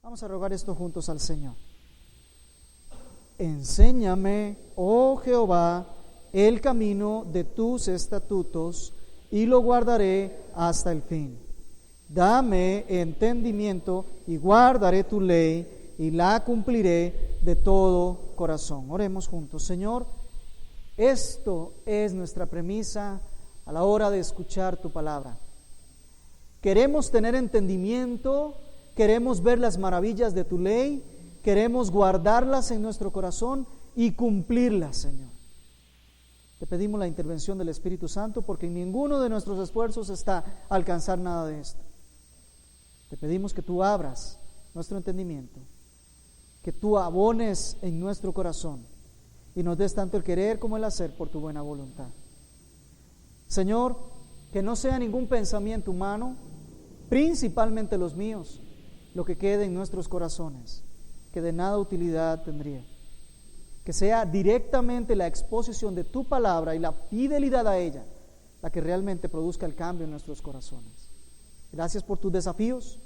Vamos a rogar esto juntos al Señor. Enséñame, oh Jehová, el camino de tus estatutos, y lo guardaré hasta el fin. Dame entendimiento, y guardaré tu ley, y la cumpliré de todo corazón. Oremos juntos. Señor, esto es nuestra premisa a la hora de escuchar tu palabra. Queremos tener entendimiento, queremos ver las maravillas de tu ley, queremos guardarlas en nuestro corazón y cumplirlas, Señor. Te pedimos la intervención del Espíritu Santo, porque en ninguno de nuestros esfuerzos está alcanzar nada de esto. Te pedimos que tú abras nuestro entendimiento, que tú abones en nuestro corazón y nos des tanto el querer como el hacer por tu buena voluntad. Señor, que no sea ningún pensamiento humano, principalmente los míos, lo que quede en nuestros corazones, que de nada utilidad tendría. Que sea directamente la exposición de tu palabra y la fidelidad a ella la que realmente produzca el cambio en nuestros corazones. Gracias por tus desafíos.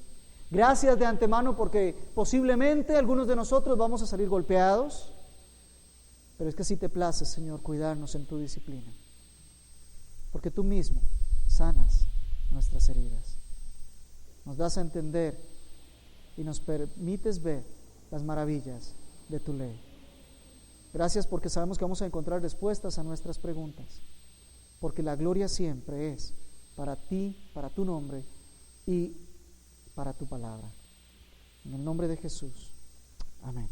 Gracias de antemano porque posiblemente algunos de nosotros vamos a salir golpeados, pero es que si te place, Señor, cuidarnos en tu disciplina, porque tú mismo sanas nuestras heridas. Nos das a entender y nos permites ver las maravillas de tu ley. Gracias porque sabemos que vamos a encontrar respuestas a nuestras preguntas, porque la gloria siempre es para ti, para tu nombre y para tu palabra. En el nombre de Jesús. Amén.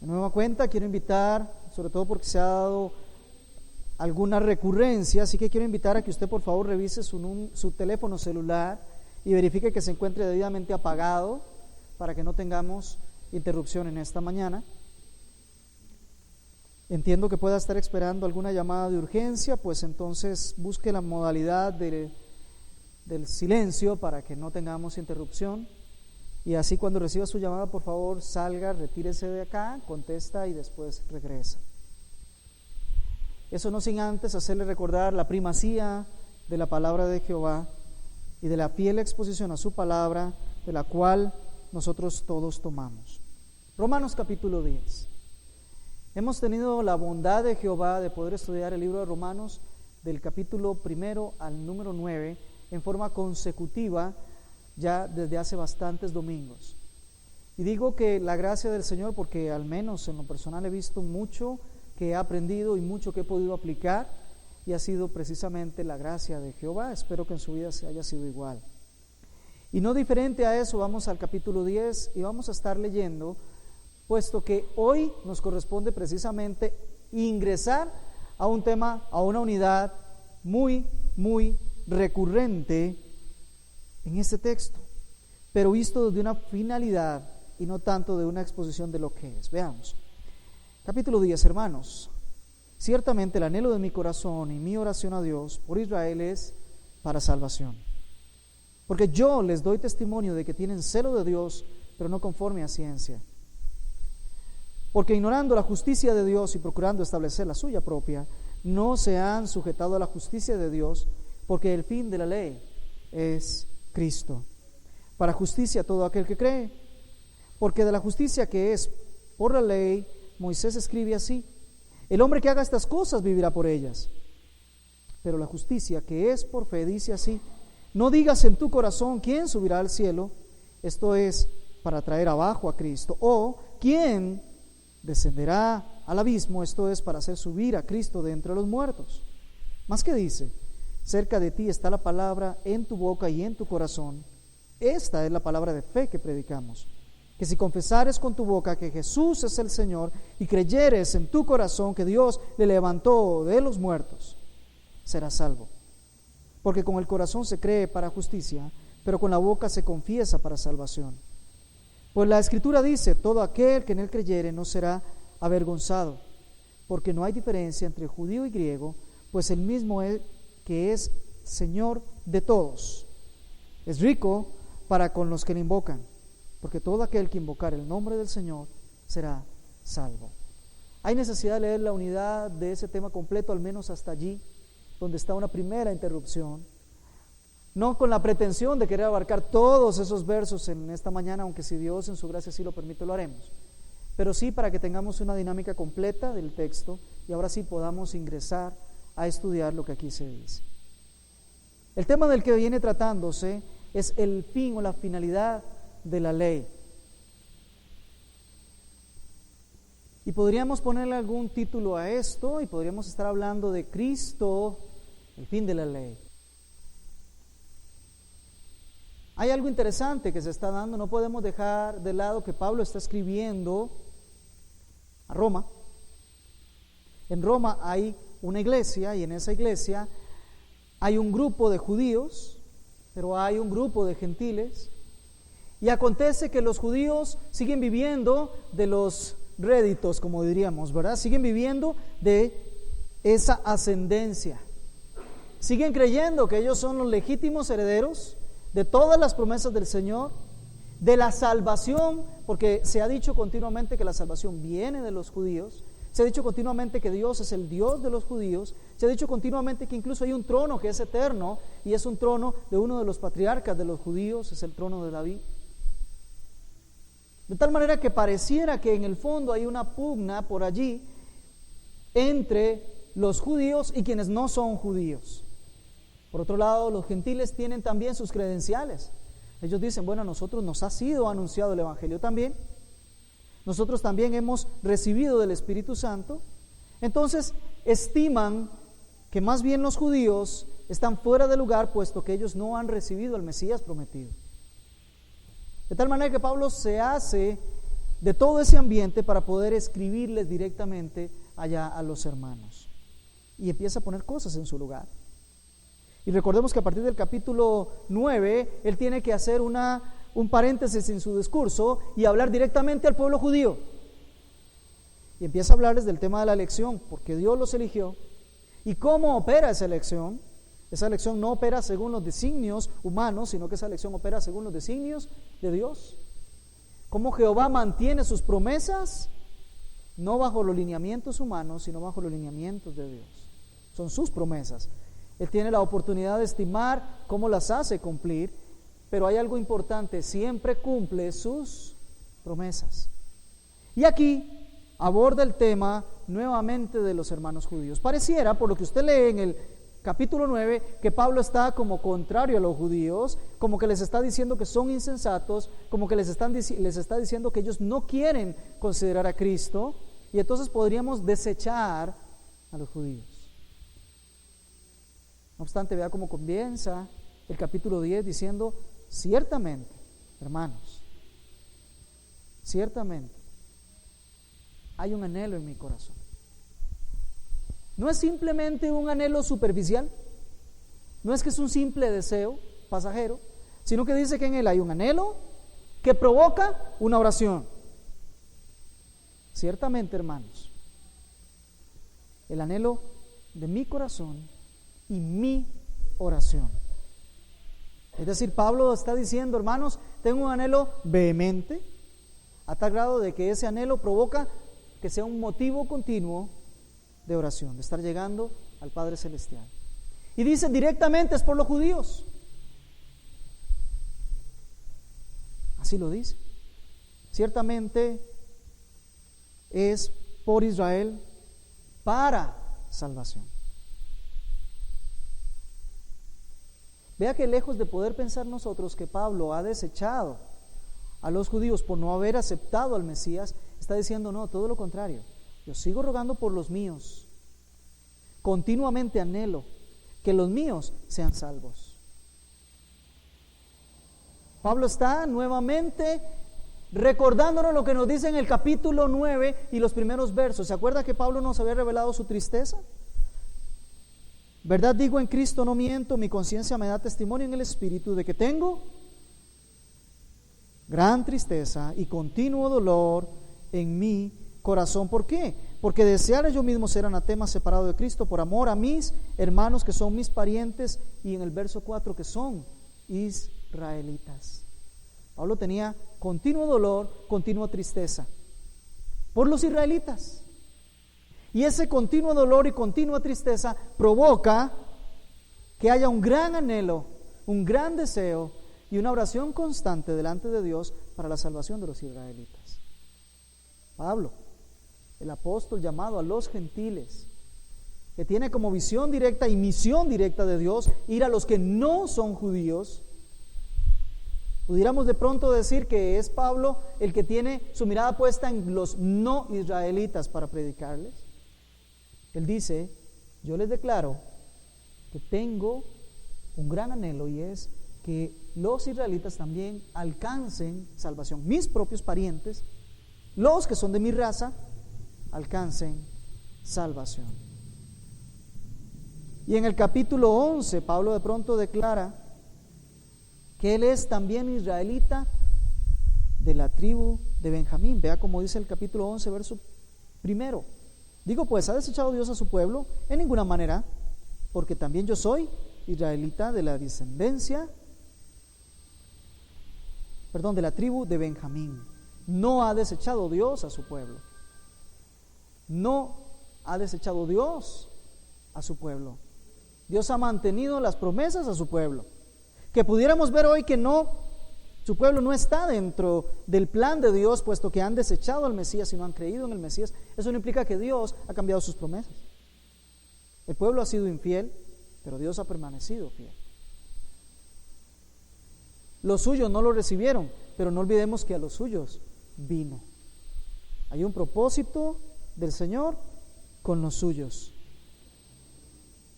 De nueva cuenta quiero invitar, sobre todo porque se ha dado alguna recurrencia, así que quiero invitar a que usted por favor revise su teléfono celular y verifique que se encuentre debidamente apagado para que no tengamos interrupción en esta mañana. Entiendo que pueda estar esperando alguna llamada de urgencia, pues entonces busque la modalidad del silencio para que no tengamos interrupción, y así cuando reciba su llamada por favor salga, retírese de acá, contesta y después regresa. Eso no sin antes hacerle recordar la primacía de la palabra de Jehová y de la fiel exposición a su palabra, de la cual nosotros todos tomamos. Romanos capítulo 10. Hemos tenido la bondad de Jehová de poder estudiar el libro de Romanos del capítulo 1 al número 9 en forma consecutiva ya desde hace bastantes domingos. Y digo que la gracia del Señor porque al menos en lo personal he visto mucho que he aprendido y mucho que he podido aplicar, y ha sido precisamente la gracia de Jehová. Espero que en su vida se haya sido igual. Y no diferente a eso, vamos al capítulo 10 y vamos a estar leyendo, puesto que hoy nos corresponde precisamente ingresar a un tema, a una unidad muy recurrente en este texto, pero visto desde una finalidad y no tanto de una exposición de lo que es. Veamos. Capítulo 10, hermanos. Ciertamente el anhelo de mi corazón y mi oración a Dios por Israel es para salvación. Porque yo les doy testimonio de que tienen celo de Dios, pero no conforme a ciencia. Porque ignorando la justicia de Dios y procurando establecer la suya propia, no se han sujetado a la justicia de Dios, porque el fin de la ley es Cristo. Para justicia todo aquel que cree. Porque de la justicia que es por la ley, Moisés escribe así: el hombre que haga estas cosas vivirá por ellas. Pero la justicia que es por fe dice así: no digas en tu corazón quién subirá al cielo, esto es, para traer abajo a Cristo, o quién descenderá al abismo, esto es, para hacer subir a Cristo de entre los muertos. Mas que dice: cerca de ti está la palabra en tu boca y en tu corazón. Esta es la palabra de fe que predicamos, que si confesares con tu boca que Jesús es el Señor y creyeres en tu corazón que Dios le levantó de los muertos, serás salvo. Porque con el corazón se cree para justicia, pero con la boca se confiesa para salvación. Pues la Escritura dice: todo aquel que en él creyere no será avergonzado, porque no hay diferencia entre judío y griego, pues el mismo es que es Señor de todos. Es rico para con los que le invocan, porque todo aquel que invocar el nombre del Señor será salvo. Hay necesidad de leer la unidad de ese tema completo, al menos hasta allí, donde está una primera interrupción. No con la pretensión de querer abarcar todos esos versos en esta mañana, aunque si Dios en su gracia sí lo permite, lo haremos. Pero sí para que tengamos una dinámica completa del texto y ahora sí podamos ingresar a estudiar lo que aquí se dice. El tema del que viene tratándose es el fin o la finalidad de la ley. Y podríamos ponerle algún título a esto y podríamos estar hablando de Cristo, el fin de la ley. Hay algo interesante que se está dando, no podemos dejar de lado que Pablo está escribiendo a Roma. En Roma hay una iglesia y en esa iglesia hay un grupo de judíos, pero hay un grupo de gentiles. Y acontece que los judíos siguen viviendo de los réditos, como diríamos, ¿verdad? Siguen viviendo de esa ascendencia. Siguen creyendo que ellos son los legítimos herederos de todas las promesas del Señor, de la salvación, porque se ha dicho continuamente que la salvación viene de los judíos, se ha dicho continuamente que Dios es el Dios de los judíos, se ha dicho continuamente que incluso hay un trono que es eterno y es un trono de uno de los patriarcas de los judíos, es el trono de David. De tal manera que pareciera que en el fondo hay una pugna por allí entre los judíos y quienes no son judíos. Por otro lado, los gentiles tienen también sus credenciales. Ellos dicen, bueno, a nosotros nos ha sido anunciado el Evangelio también. Nosotros también hemos recibido del Espíritu Santo. Entonces, estiman que más bien los judíos están fuera de lugar, puesto que ellos no han recibido al Mesías prometido. De tal manera que Pablo se hace de todo ese ambiente para poder escribirles directamente allá a los hermanos. Y empieza a poner cosas en su lugar. Y recordemos que a partir del capítulo 9, él tiene que hacer un paréntesis en su discurso y hablar directamente al pueblo judío. Y empieza a hablarles del tema de la elección, porque Dios los eligió. ¿Y cómo opera esa elección? Esa elección no opera según los designios humanos, sino que esa elección opera según los designios de Dios. Cómo Jehová mantiene sus promesas, no bajo los lineamientos humanos, sino bajo los lineamientos de Dios. Son sus promesas. Él tiene la oportunidad de estimar cómo las hace cumplir, pero hay algo importante, siempre cumple sus promesas. Y aquí aborda el tema nuevamente de los hermanos judíos. Pareciera, por lo que usted lee en el capítulo 9, que Pablo está como contrario a los judíos, como que les está diciendo que son insensatos, como que les está diciendo que ellos no quieren considerar a Cristo, y entonces podríamos desechar a los judíos. No obstante, vea cómo comienza el capítulo 10 diciendo, ciertamente, hermanos, ciertamente, hay un anhelo en mi corazón. No es simplemente un anhelo superficial, no es que es un simple deseo pasajero, sino que dice que en él hay un anhelo que provoca una oración. Ciertamente, hermanos, el anhelo de mi corazón y mi oración. Es decir, Pablo está diciendo, hermanos, tengo un anhelo vehemente, a tal grado de que ese anhelo provoca que sea un motivo continuo de oración, de estar llegando al Padre Celestial. Y dice directamente es por los judíos. Así lo dice. Ciertamente es por Israel para salvación. Vea que lejos de poder pensar nosotros que Pablo ha desechado a los judíos por no haber aceptado al Mesías, está diciendo no, todo lo contrario. Yo sigo rogando por los míos. Continuamente anhelo que los míos sean salvos. Pablo está nuevamente recordándonos lo que nos dice en el capítulo 9 y los primeros versos. ¿Se acuerda que Pablo nos había revelado su tristeza? Verdad digo, en Cristo no miento, mi conciencia me da testimonio en el Espíritu de que tengo gran tristeza y continuo dolor en mi corazón. ¿Por qué? Porque deseara yo mismo ser anatema, separado de Cristo, por amor a mis hermanos que son mis parientes, y en el verso 4 que son israelitas. Pablo tenía continuo dolor, continua tristeza por los israelitas. Y ese continuo dolor y continua tristeza provoca que haya un gran anhelo un gran deseo y una oración constante delante de Dios para la salvación de los israelitas. Pablo, el apóstol llamado a los gentiles, que tiene como visión directa y misión directa de Dios ir a los que no son judíos. Pudiéramos de pronto decir que es Pablo el que tiene su mirada puesta en los no israelitas para predicarles. Él dice: yo les declaro que tengo un gran anhelo, y es que los israelitas también alcancen salvación. Mis propios parientes, los que son de mi raza, alcancen salvación. Y en el capítulo 11, Pablo de pronto declara que él es también israelita de la tribu de Benjamín. Vea cómo dice el capítulo 11, verso 1. Digo pues, ¿ha desechado Dios a su pueblo? En ninguna manera, porque también yo soy israelita de la descendencia, de la tribu de Benjamín. No ha desechado Dios a su pueblo. No ha desechado Dios a su pueblo. Dios ha mantenido las promesas a su pueblo. Que pudiéramos ver hoy que su pueblo no está dentro del plan de Dios, puesto que han desechado al Mesías y no han creído en el Mesías. Eso no implica que Dios ha cambiado sus promesas. El pueblo ha sido infiel, pero Dios ha permanecido fiel. Los suyos no lo recibieron, pero no olvidemos que a los suyos vino. Hay un propósito del Señor con los suyos.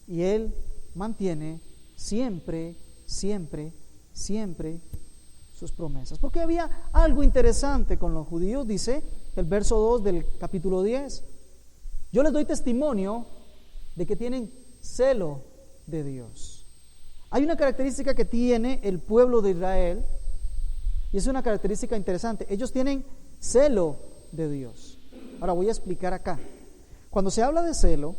Y Él mantiene siempre sus promesas. Porque había algo interesante con los judíos, dice el verso 2 del capítulo 10. Yo les doy testimonio de que tienen celo de Dios. Hay una característica que tiene el pueblo de Israel, y es una característica interesante. Ellos tienen celo de Dios. Ahora voy a explicar acá. Cuando se habla de celo,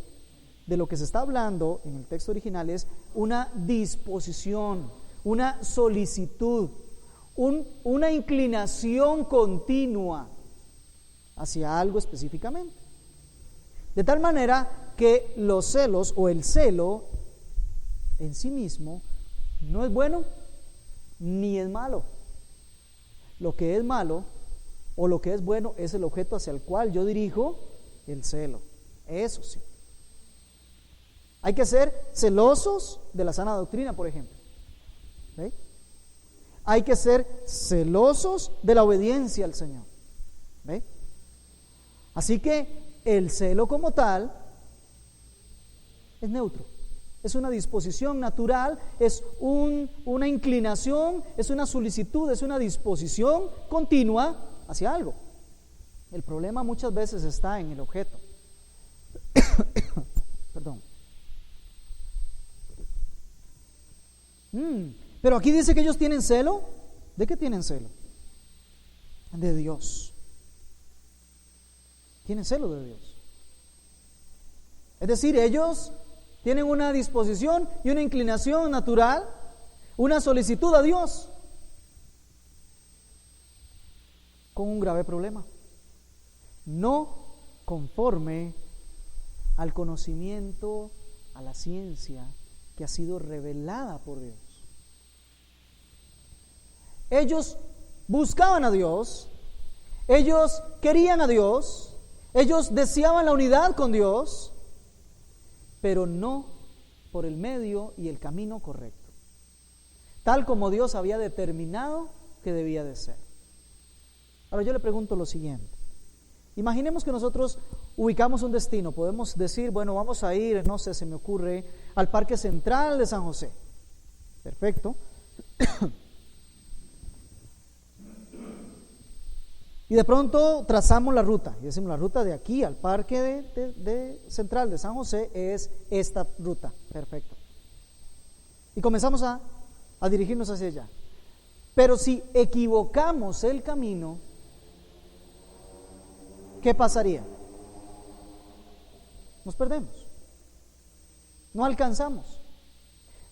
de lo que se está hablando en el texto original es una disposición, una solicitud, una inclinación continua hacia algo específicamente. De tal manera que los celos o el celo en sí mismo no es bueno ni es malo. Lo que es malo o lo que es bueno es el objeto hacia el cual yo dirijo el celo. Eso sí. Hay que ser celosos de la sana doctrina, por ejemplo. ¿Sí? Hay que ser celosos de la obediencia al Señor. ¿Sí? Así que el celo como tal es neutro. Es una disposición natural, es una inclinación, es una solicitud, es una disposición continua hacia algo. El problema muchas veces está en el objeto. Perdón. Pero aquí dice que ellos tienen celo. ¿De qué tienen celo? De Dios. Tienen celo de Dios. Es decir, ellos tienen una disposición y una inclinación natural, una solicitud a Dios, con un grave problema: no conforme al conocimiento, a la ciencia que ha sido revelada por Dios. Ellos buscaban a Dios, ellos querían a Dios, ellos deseaban la unidad con Dios, pero no por el medio y el camino correcto, tal como Dios había determinado que debía de ser. Ahora yo le pregunto lo siguiente: imaginemos que nosotros ubicamos un destino. Podemos decir, bueno, vamos a ir, no sé, se me ocurre, al Parque Central de San José. Perfecto. Y de pronto trazamos la ruta, y decimos, la ruta de aquí al Parque de Central de San José es esta ruta. Perfecto. Y comenzamos a dirigirnos hacia allá. Pero si equivocamos el camino, ¿qué pasaría? Nos perdemos, no alcanzamos.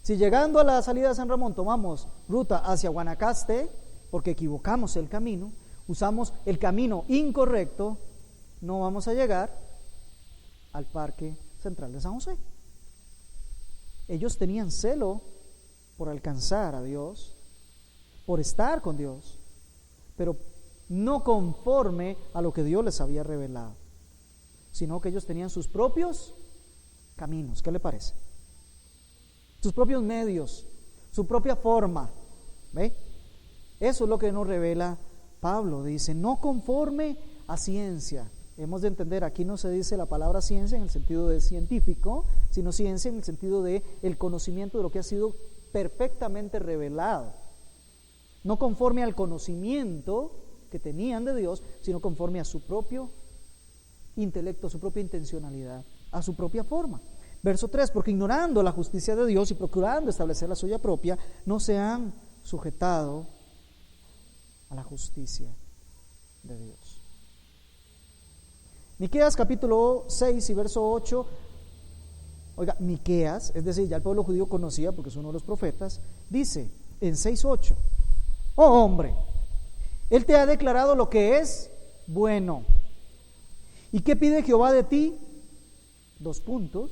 Si llegando a la salida de San Ramón tomamos ruta hacia Guanacaste, porque equivocamos el camino, usamos el camino incorrecto, no vamos a llegar al Parque Central de San José. Ellos tenían celo por alcanzar a Dios, por estar con Dios, pero no conforme a lo que Dios les había revelado, sino que ellos tenían sus propios caminos. ¿Qué le parece? Sus propios medios, su propia forma. ¿Ve? Eso es lo que nos revela Pablo. Dice, no conforme a ciencia. Hemos de entender, aquí no se dice la palabra ciencia en el sentido de científico, sino ciencia en el sentido de el conocimiento de lo que ha sido perfectamente revelado. No conforme al conocimiento que tenían de Dios, sino conforme a su propio intelecto, a su propia intencionalidad, a su propia forma. Verso 3, porque ignorando la justicia de Dios y procurando establecer la suya propia, no se han sujetado a la justicia de Dios. Miqueas capítulo 6 y verso 8. Oiga, Miqueas, es decir, ya el pueblo judío conocía porque es uno de los profetas, dice en 6:8, oh hombre, Él te ha declarado lo que es bueno. ¿Y qué pide Jehová de ti? 2 puntos.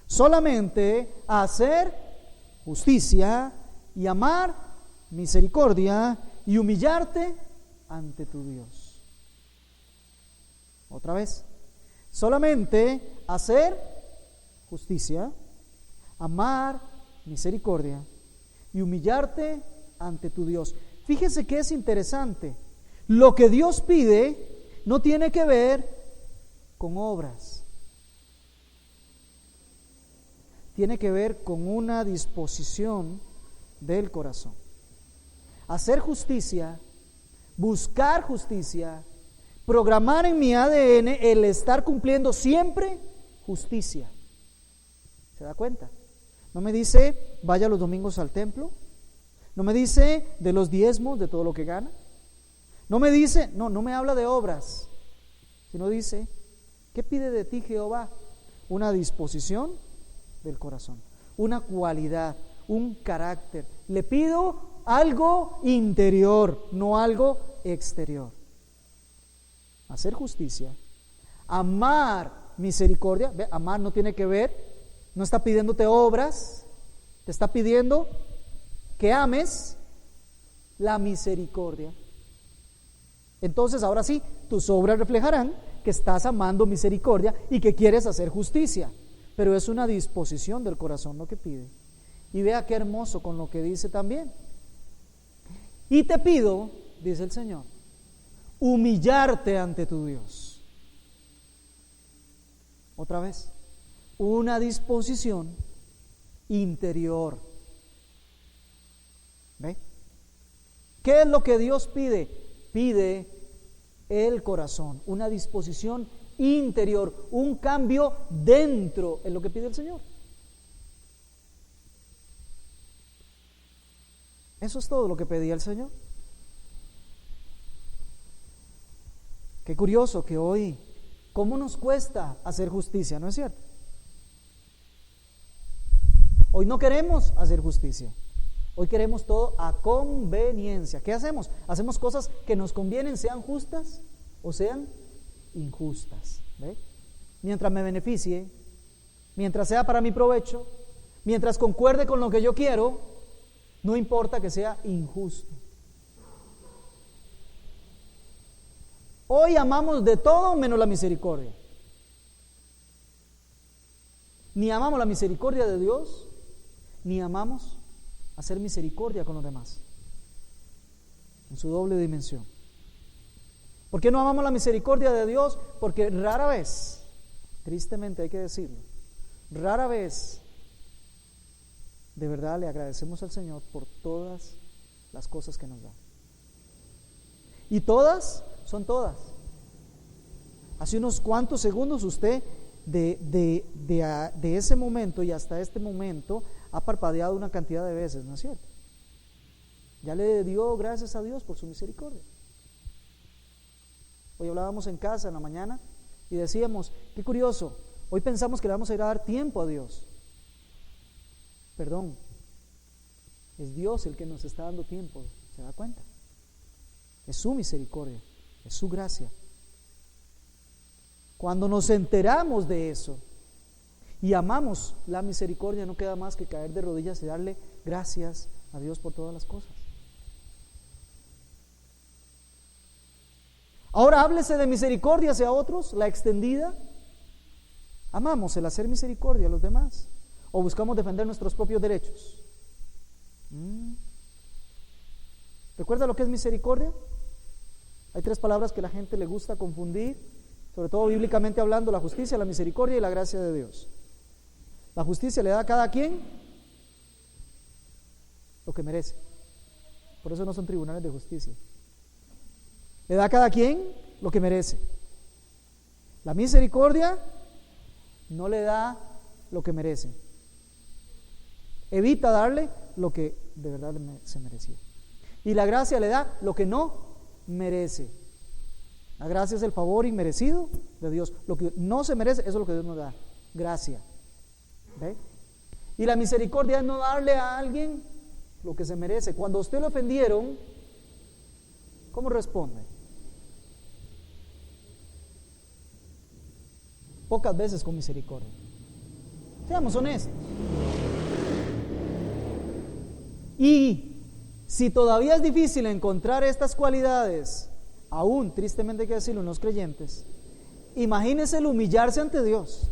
Solamente hacer justicia y amar misericordia y humillarte ante tu Dios. Otra vez. Solamente hacer justicia, amar misericordia y humillarte ante tu Dios. Fíjese que es interesante. Lo que Dios pide no tiene que ver con obras. Tiene que ver con una disposición del corazón. Hacer justicia, buscar justicia, programar en mi ADN el estar cumpliendo siempre justicia. ¿Se da cuenta? No me dice vaya los domingos al templo. No me dice de los diezmos, de todo lo que gana. No me dice, no me habla de obras, sino dice, ¿qué pide de ti Jehová? Una disposición del corazón, una cualidad, un carácter. Le pido algo interior, no algo exterior. Hacer justicia, amar misericordia. ¿Ve? Amar no tiene que ver, no está pidiéndote obras, te está pidiendo que ames la misericordia. Entonces ahora sí, tus obras reflejarán que estás amando misericordia y que quieres hacer justicia, pero es una disposición del corazón lo que pide. Y vea qué hermoso con lo que dice también. Y te pido, dice el Señor, humillarte ante tu Dios. Otra vez, una disposición interior. ¿Ve? ¿Qué es lo que Dios pide? Pide el corazón, una disposición interior, un cambio dentro, es lo que pide el Señor. Eso es todo lo que pedía el Señor. Qué curioso que hoy, ¿cómo nos cuesta hacer justicia? ¿No es cierto? Hoy no queremos hacer justicia. Hoy queremos todo a conveniencia. ¿Qué hacemos? Hacemos cosas que nos convienen, sean justas o sean injustas. ¿Ve? Mientras me beneficie, mientras sea para mi provecho, mientras concuerde con lo que yo quiero, no importa que sea injusto. Hoy amamos de todo menos la misericordia. Ni amamos la misericordia de Dios, ni amamos hacer misericordia con los demás, en su doble dimensión. ¿Por qué no amamos la misericordia de Dios? Porque rara vez, tristemente hay que decirlo, rara vez de verdad le agradecemos al Señor por todas las cosas que nos da. Y todas son todas. Hace unos cuantos segundos usted de ese momento y hasta este momento ha parpadeado una cantidad de veces, ¿no es cierto? Ya le dio gracias a Dios por su misericordia. Hoy hablábamos en casa en la mañana y decíamos, qué curioso, hoy pensamos que le vamos a ir a dar tiempo a Dios. Perdón, es Dios el que nos está dando tiempo, ¿se da cuenta? Es su misericordia, es su gracia. Cuando nos enteramos de eso y amamos la misericordia, no queda más que caer de rodillas y darle gracias a Dios por todas las cosas. Ahora háblese de misericordia hacia otros, la extendida. Amamos el hacer misericordia a los demás, o buscamos defender nuestros propios derechos. ¿Recuerda lo que es misericordia? Hay 3 palabras que a la gente le gusta confundir, sobre todo bíblicamente hablando: la justicia, la misericordia y la gracia de Dios. La justicia le da a cada quien lo que merece. Por eso no son tribunales de justicia. Le da a cada quien lo que merece. La misericordia no le da lo que merece. Evita darle lo que de verdad se merecía. Y la gracia le da lo que no merece. La gracia es el favor inmerecido de Dios. Lo que no se merece, eso es lo que Dios nos da. Gracia. ¿Ve? Y la misericordia es no darle a alguien lo que se merece. Cuando a usted le ofendieron, ¿cómo responde? Pocas veces con misericordia. Seamos honestos. Y si todavía es difícil encontrar estas cualidades, aún tristemente hay que decirlo, en los creyentes, imagínese el humillarse ante Dios.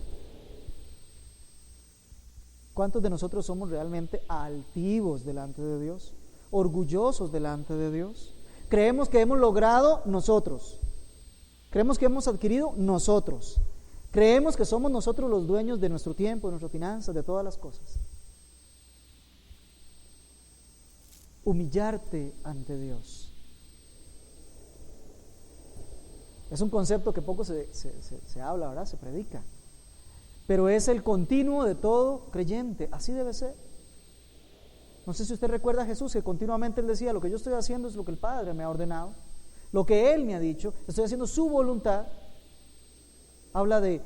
¿Cuántos de nosotros somos realmente altivos delante de Dios? Orgullosos delante de Dios. Creemos que hemos logrado nosotros. Creemos que hemos adquirido nosotros. Creemos que somos nosotros los dueños de nuestro tiempo, de nuestras finanzas, de todas las cosas. Humillarte ante Dios. Es un concepto que poco se habla, ¿verdad? Se predica. Pero es el continuo de todo creyente. Así debe ser. No sé si usted recuerda a Jesús, que continuamente Él decía: lo que yo estoy haciendo es lo que el Padre me ha ordenado, lo que Él me ha dicho, estoy haciendo su voluntad. Habla de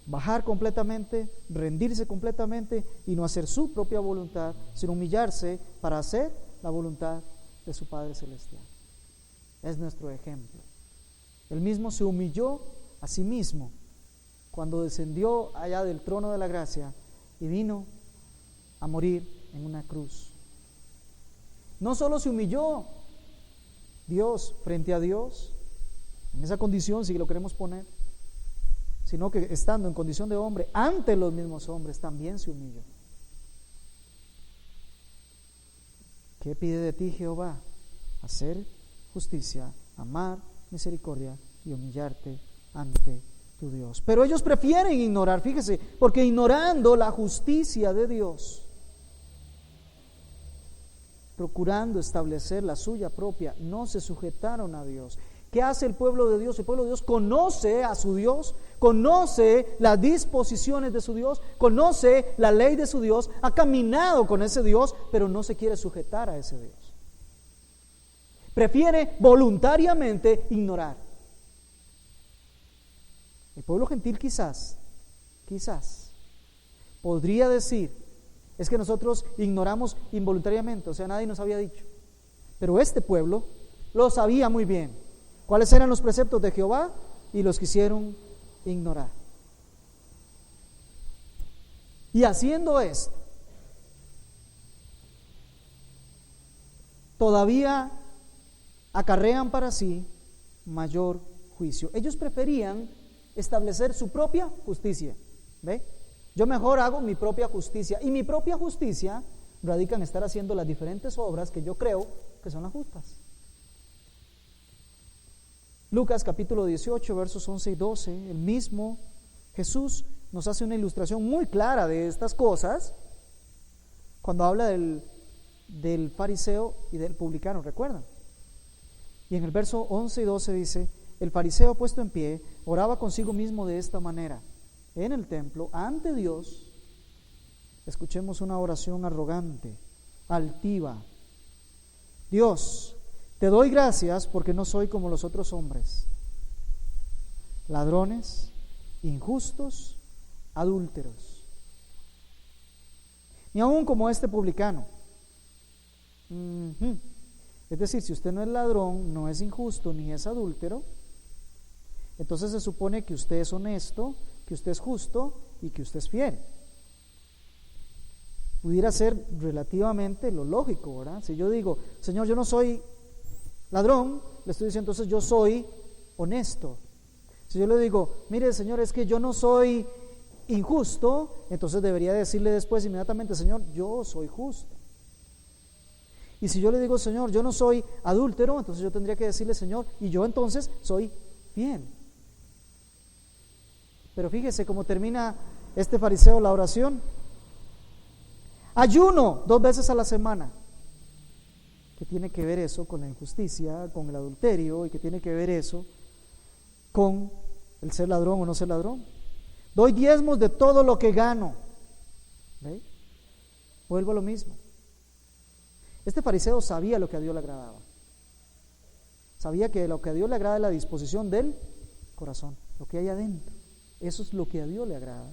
bajar completamente, rendirse completamente y no hacer su propia voluntad, sino humillarse para hacer la voluntad de su Padre Celestial. Es nuestro ejemplo. Él mismo se humilló a sí mismo cuando descendió allá del trono de la gracia y vino a morir en una cruz. No solo se humilló Dios frente a Dios, en esa condición, si lo queremos poner, sino que estando en condición de hombre ante los mismos hombres, también se humilló. ¿Qué pide de ti Jehová? Hacer justicia, amar misericordia y humillarte ante tu Dios. Pero ellos prefieren ignorar, fíjese, porque ignorando la justicia de Dios, procurando establecer la suya propia, no se sujetaron a Dios. ¿Qué hace el pueblo de Dios? El pueblo de Dios conoce a su Dios, conoce las disposiciones de su Dios, conoce la ley de su Dios, ha caminado con ese Dios, pero no se quiere sujetar a ese Dios. Prefiere voluntariamente ignorar. El pueblo gentil quizás podría decir: es que nosotros ignoramos involuntariamente, o sea, nadie nos había dicho. Pero este pueblo lo sabía muy bien. ¿Cuáles eran los preceptos de Jehová? Y los quisieron ignorar. Y haciendo esto, todavía acarrean para sí mayor juicio. Ellos preferían establecer su propia justicia. ¿Ve? Yo mejor hago mi propia justicia. Y mi propia justicia radica en estar haciendo las diferentes obras que yo creo que son las justas. Lucas capítulo 18, versos 11 y 12, el mismo Jesús nos hace una ilustración muy clara de estas cosas cuando habla del fariseo y del publicano, ¿recuerdan? Y en el verso 11 y 12 dice: el fariseo, puesto en pie, oraba consigo mismo de esta manera: en el templo, ante Dios. Escuchemos una oración arrogante, altiva. Dios, te doy gracias porque no soy como los otros hombres, ladrones, injustos, adúlteros, ni aún como este publicano. Es decir, si usted no es ladrón, no es injusto, ni es adúltero, entonces se supone que usted es honesto, que usted es justo y que usted es fiel. Pudiera ser relativamente lo lógico, ¿verdad? Si yo digo, Señor, yo no soy ladrón, le estoy diciendo entonces yo soy honesto. Si yo le digo, mire Señor, es que yo no soy injusto, entonces debería decirle después inmediatamente, Señor, yo soy justo. Y si yo le digo, Señor, yo no soy adúltero, entonces yo tendría que decirle, Señor, y yo entonces soy fiel. Pero fíjese cómo termina este fariseo la oración. Ayuno 2 veces a la semana. ¿Qué tiene que ver eso con la injusticia, con el adulterio? ¿Y qué tiene que ver eso con el ser ladrón o no ser ladrón? Doy diezmos de todo lo que gano. ¿Ve? Vuelvo a lo mismo. Este fariseo sabía lo que a Dios le agradaba. Sabía que lo que a Dios le agrada es la disposición del corazón, lo que hay adentro. Eso es lo que a Dios le agrada.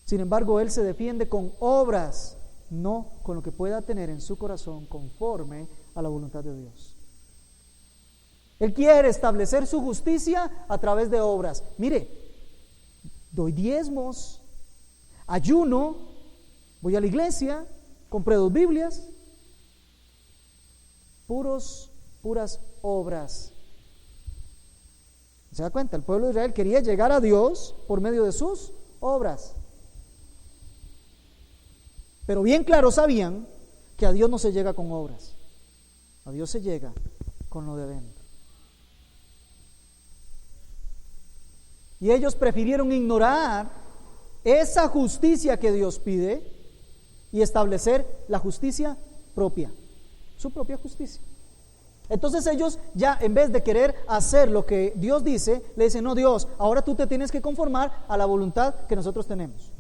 Sin embargo, él se defiende con obras, no con lo que pueda tener en su corazón conforme a la voluntad de Dios. Él quiere establecer su justicia a través de obras. Mire, doy diezmos, ayuno, voy a la iglesia, compré 2 Biblias, puras obras. ¿Se da cuenta? El pueblo de Israel quería llegar a Dios por medio de sus obras. Pero bien claro sabían que a Dios no se llega con obras. A Dios se llega con lo de dentro. Y ellos prefirieron ignorar esa justicia que Dios pide y establecer la justicia propia, su propia justicia. Entonces ellos ya, en vez de querer hacer lo que Dios dice, le dicen, no, Dios, ahora tú te tienes que conformar a la voluntad que nosotros tenemos.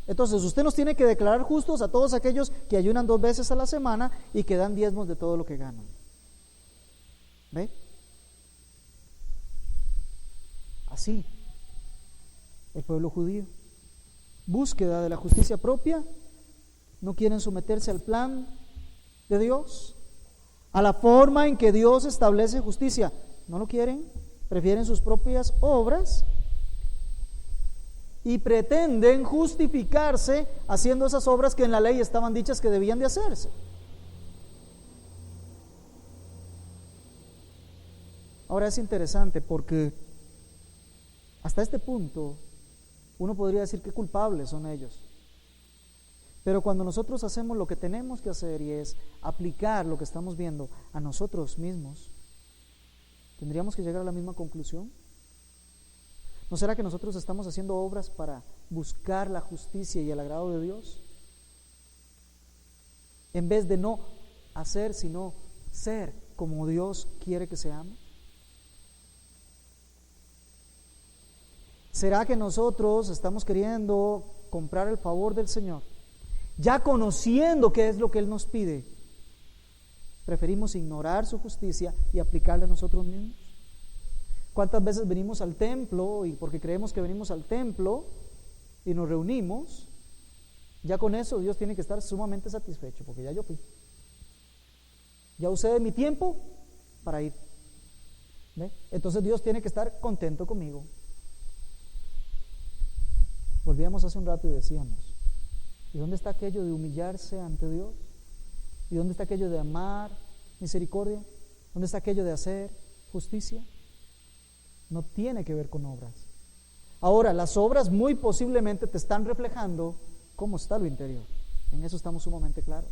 Entonces usted nos tiene que declarar justos a todos aquellos que ayunan 2 veces a la semana y que dan diezmos de todo lo que ganan. ¿Ve? Así, el pueblo judío, búsqueda de la justicia propia, no quieren someterse al plan de Dios, a la forma en que Dios establece justicia, no lo quieren, prefieren sus propias obras y pretenden justificarse haciendo esas obras que en la ley estaban dichas que debían de hacerse. Ahora es interesante porque hasta este punto uno podría decir que culpables son ellos. Pero cuando nosotros hacemos lo que tenemos que hacer y es aplicar lo que estamos viendo a nosotros mismos, ¿tendríamos que llegar a la misma conclusión? ¿No será que nosotros estamos haciendo obras para buscar la justicia y el agrado de Dios? En vez de no hacer, sino ser como Dios quiere que seamos. ¿Será que nosotros estamos queriendo comprar el favor del Señor? Ya conociendo qué es lo que Él nos pide, preferimos ignorar su justicia y aplicarla a nosotros mismos. ¿Cuántas veces venimos al templo y porque creemos que venimos al templo y nos reunimos, ya con eso Dios tiene que estar sumamente satisfecho porque ya yo fui, ya usé de mi tiempo para ir? ¿Ve? Entonces Dios tiene que estar contento conmigo. Volvíamos hace un rato y decíamos, ¿y dónde está aquello de humillarse ante Dios? ¿Y dónde está aquello de amar misericordia? ¿Dónde está aquello de hacer justicia? No tiene que ver con obras. Ahora, las obras muy posiblemente te están reflejando cómo está lo interior. En eso estamos sumamente claros.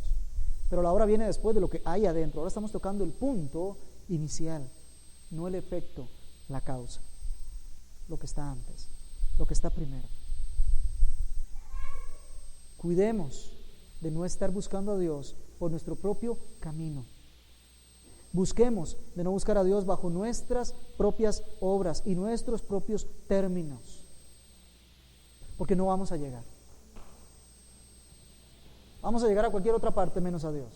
Pero la obra viene después de lo que hay adentro. Ahora estamos tocando el punto inicial, no el efecto, la causa. Lo que está antes, lo que está primero. Cuidemos de no estar buscando a Dios por nuestro propio camino. Busquemos de no buscar a Dios bajo nuestras propias obras y nuestros propios términos, porque no vamos a llegar. Vamos a llegar a cualquier otra parte menos a Dios.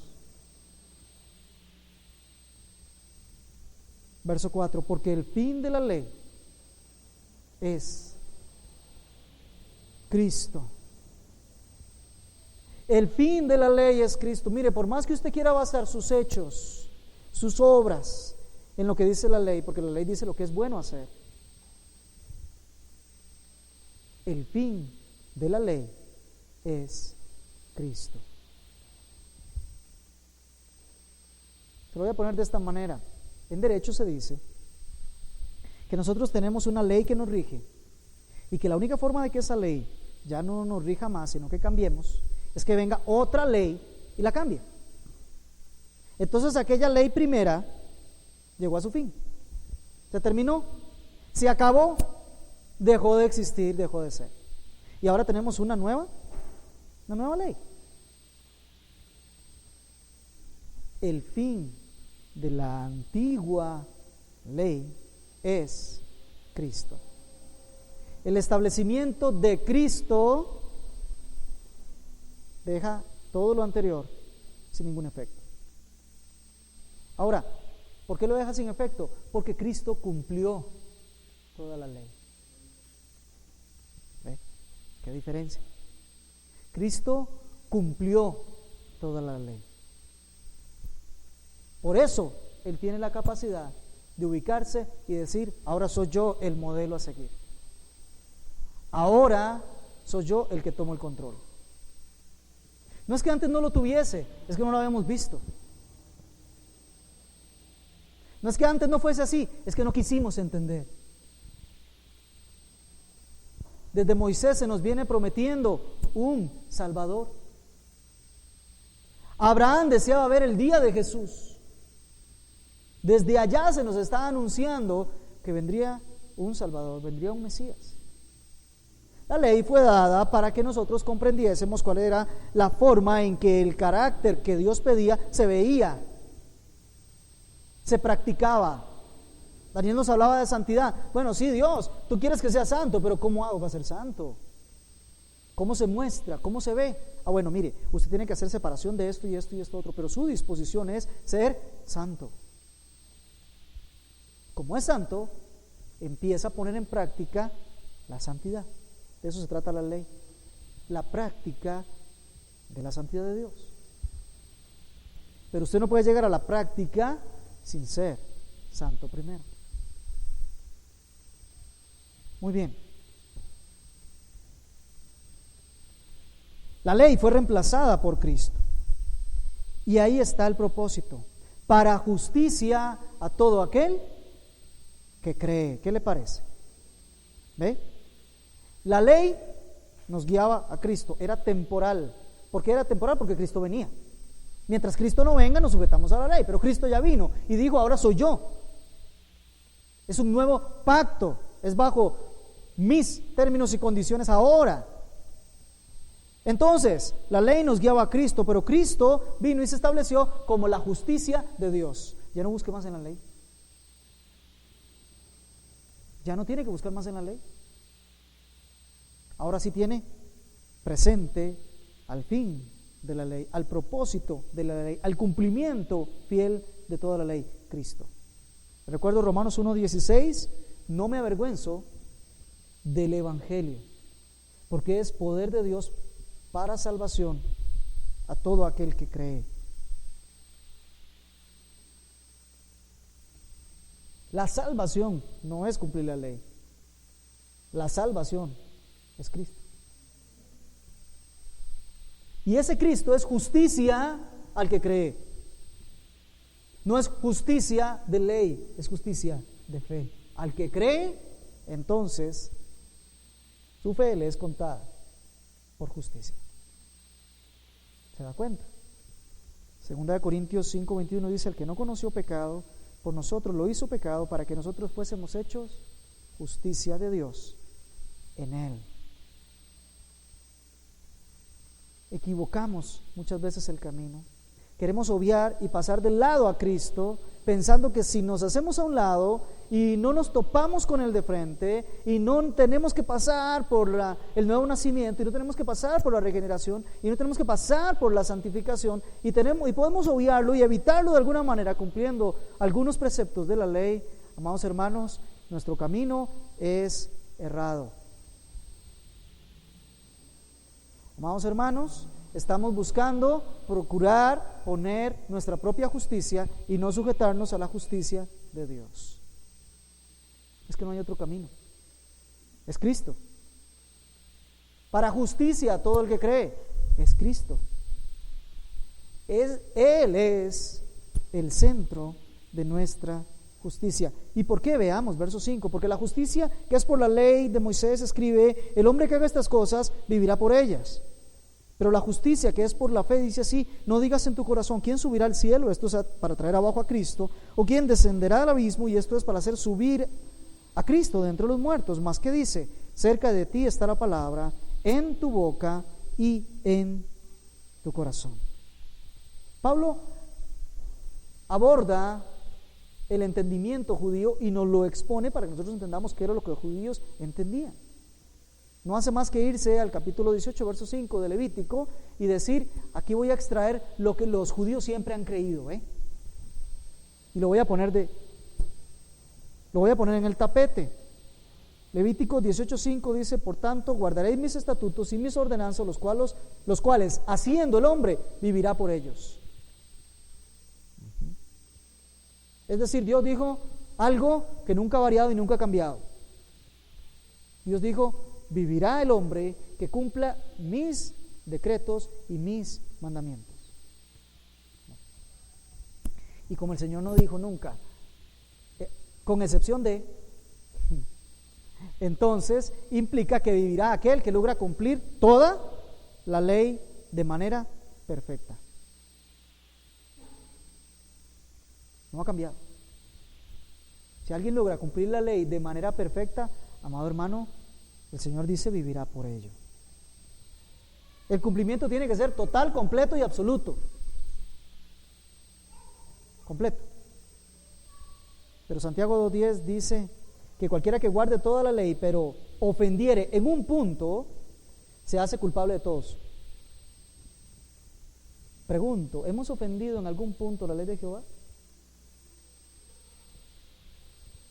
Verso 4, porque el fin de la ley es Cristo. El fin de la ley es Cristo. Mire, por más que usted quiera basar sus hechos, sus obras en lo que dice la ley, porque la ley dice lo que es bueno hacer, El fin de la ley es Cristo. Te lo voy a poner de esta manera. En derecho se dice que nosotros tenemos una ley que nos rige y que la única forma de que esa ley ya no nos rija más, sino que cambiemos, es que venga otra ley y la cambie. Entonces aquella ley primera llegó a su fin, se terminó, se acabó, dejó de existir, dejó de ser. Y ahora tenemos una nueva ley. El fin de la antigua ley es Cristo. El establecimiento de Cristo deja todo lo anterior sin ningún efecto. Ahora, ¿por qué lo deja sin efecto? Porque Cristo cumplió toda la ley. ¿Ve? ¿Qué diferencia? Cristo cumplió toda la ley. Por eso Él tiene la capacidad de ubicarse y decir: ahora soy yo el modelo a seguir. Ahora soy yo el que tomo el control. No es que antes no lo tuviese, es que no lo habíamos visto. No es que antes no fuese así, es que no quisimos entender. Desde Moisés se nos viene prometiendo un Salvador. Abraham deseaba ver el día de Jesús. Desde allá se nos está anunciando que vendría un Salvador, vendría un Mesías. La ley fue dada para que nosotros comprendiésemos cuál era la forma en que el carácter que Dios pedía se veía, se practicaba. Daniel nos hablaba de santidad. Bueno, sí, Dios, tú quieres que sea santo, pero ¿cómo hago para ser santo? ¿Cómo se muestra? ¿Cómo se ve? Bueno, mire, usted tiene que hacer separación de esto y esto y esto otro, pero su disposición es ser santo. Como es santo, empieza a poner en práctica la santidad. De eso se trata la ley, la práctica de la santidad de Dios. Pero usted no puede llegar a la práctica sin ser santo primero. Muy bien. La ley fue reemplazada por Cristo. Y ahí está el propósito: para justicia a todo aquel que cree. ¿Qué le parece? ¿Ve? La ley nos guiaba a Cristo, era temporal. ¿Por qué era temporal? Porque Cristo venía. Mientras Cristo no venga, nos sujetamos a la ley, pero Cristo ya vino y dijo: ahora soy yo. Es un nuevo pacto, es bajo mis términos y condiciones ahora. Entonces, la ley nos guiaba a Cristo, pero Cristo vino y se estableció como la justicia de Dios. Ya no busque más en la ley. Ya no tiene que buscar más en la ley. Ahora sí tiene presente al fin de la ley, al propósito de la ley, al cumplimiento fiel de toda la ley, Cristo. Recuerdo Romanos 1:16: no me avergüenzo del Evangelio, porque es poder de Dios para salvación a todo aquel que cree. La salvación no es cumplir la ley. La salvación es Cristo. Y ese Cristo es justicia al que cree. No es justicia de ley, es justicia de fe. Al que cree, entonces su fe le es contada por justicia. ¿Se da cuenta? Segunda de Corintios 5:21 dice: el que no conoció pecado, por nosotros lo hizo pecado, para que nosotros fuésemos hechos justicia de Dios en él. Equivocamos muchas veces el camino. Queremos obviar y pasar del lado a Cristo, pensando que si nos hacemos a un lado y no nos topamos con el de frente, y no tenemos que pasar por el nuevo nacimiento, y no tenemos que pasar por la regeneración, y no tenemos que pasar por la santificación, y podemos obviarlo y evitarlo de alguna manera cumpliendo algunos preceptos de la ley, amados hermanos, nuestro camino es errado. Amados hermanos, estamos buscando procurar poner nuestra propia justicia y no sujetarnos a la justicia de Dios. Es que no hay otro camino. Es Cristo. para justicia a todo el que cree, es Cristo. Él es el centro de nuestra justicia. ¿Y por qué? Veamos, verso 5. Porque la justicia que es por la ley de Moisés escribe: el hombre que haga estas cosas vivirá por ellas. Pero la justicia que es por la fe dice así: no digas en tu corazón, ¿quién subirá al cielo? Esto es para traer abajo a Cristo. O ¿quién descenderá al abismo? Y esto es para hacer subir a Cristo de entre los muertos. Mas ¿qué dice? Cerca de ti está la palabra, en tu boca y en tu corazón. Pablo aborda el entendimiento judío y nos lo expone para que nosotros entendamos qué era lo que los judíos entendían. No hace más que irse al capítulo 18, verso 5 de Levítico y decir: aquí voy a extraer lo que los judíos siempre han creído, y lo voy a poner en el tapete. Levítico 18:5 dice: por tanto, guardaréis mis estatutos y mis ordenanzas, los cuales haciendo el hombre vivirá por ellos. Es decir, Dios dijo algo que nunca ha variado y nunca ha cambiado. Dios dijo: vivirá el hombre que cumpla mis decretos y mis mandamientos. Y como el Señor no dijo nunca, con excepción de, entonces implica que vivirá aquel que logra cumplir toda la ley de manera perfecta. No ha cambiado. Si alguien logra cumplir la ley de manera perfecta, amado hermano, el Señor dice: vivirá por ello. El cumplimiento tiene que ser total, completo y absoluto. Completo. Pero Santiago 2:10 dice que cualquiera que guarde toda la ley, pero ofendiere en un punto, se hace culpable de todos. Pregunto, ¿hemos ofendido en algún punto la ley de Jehová?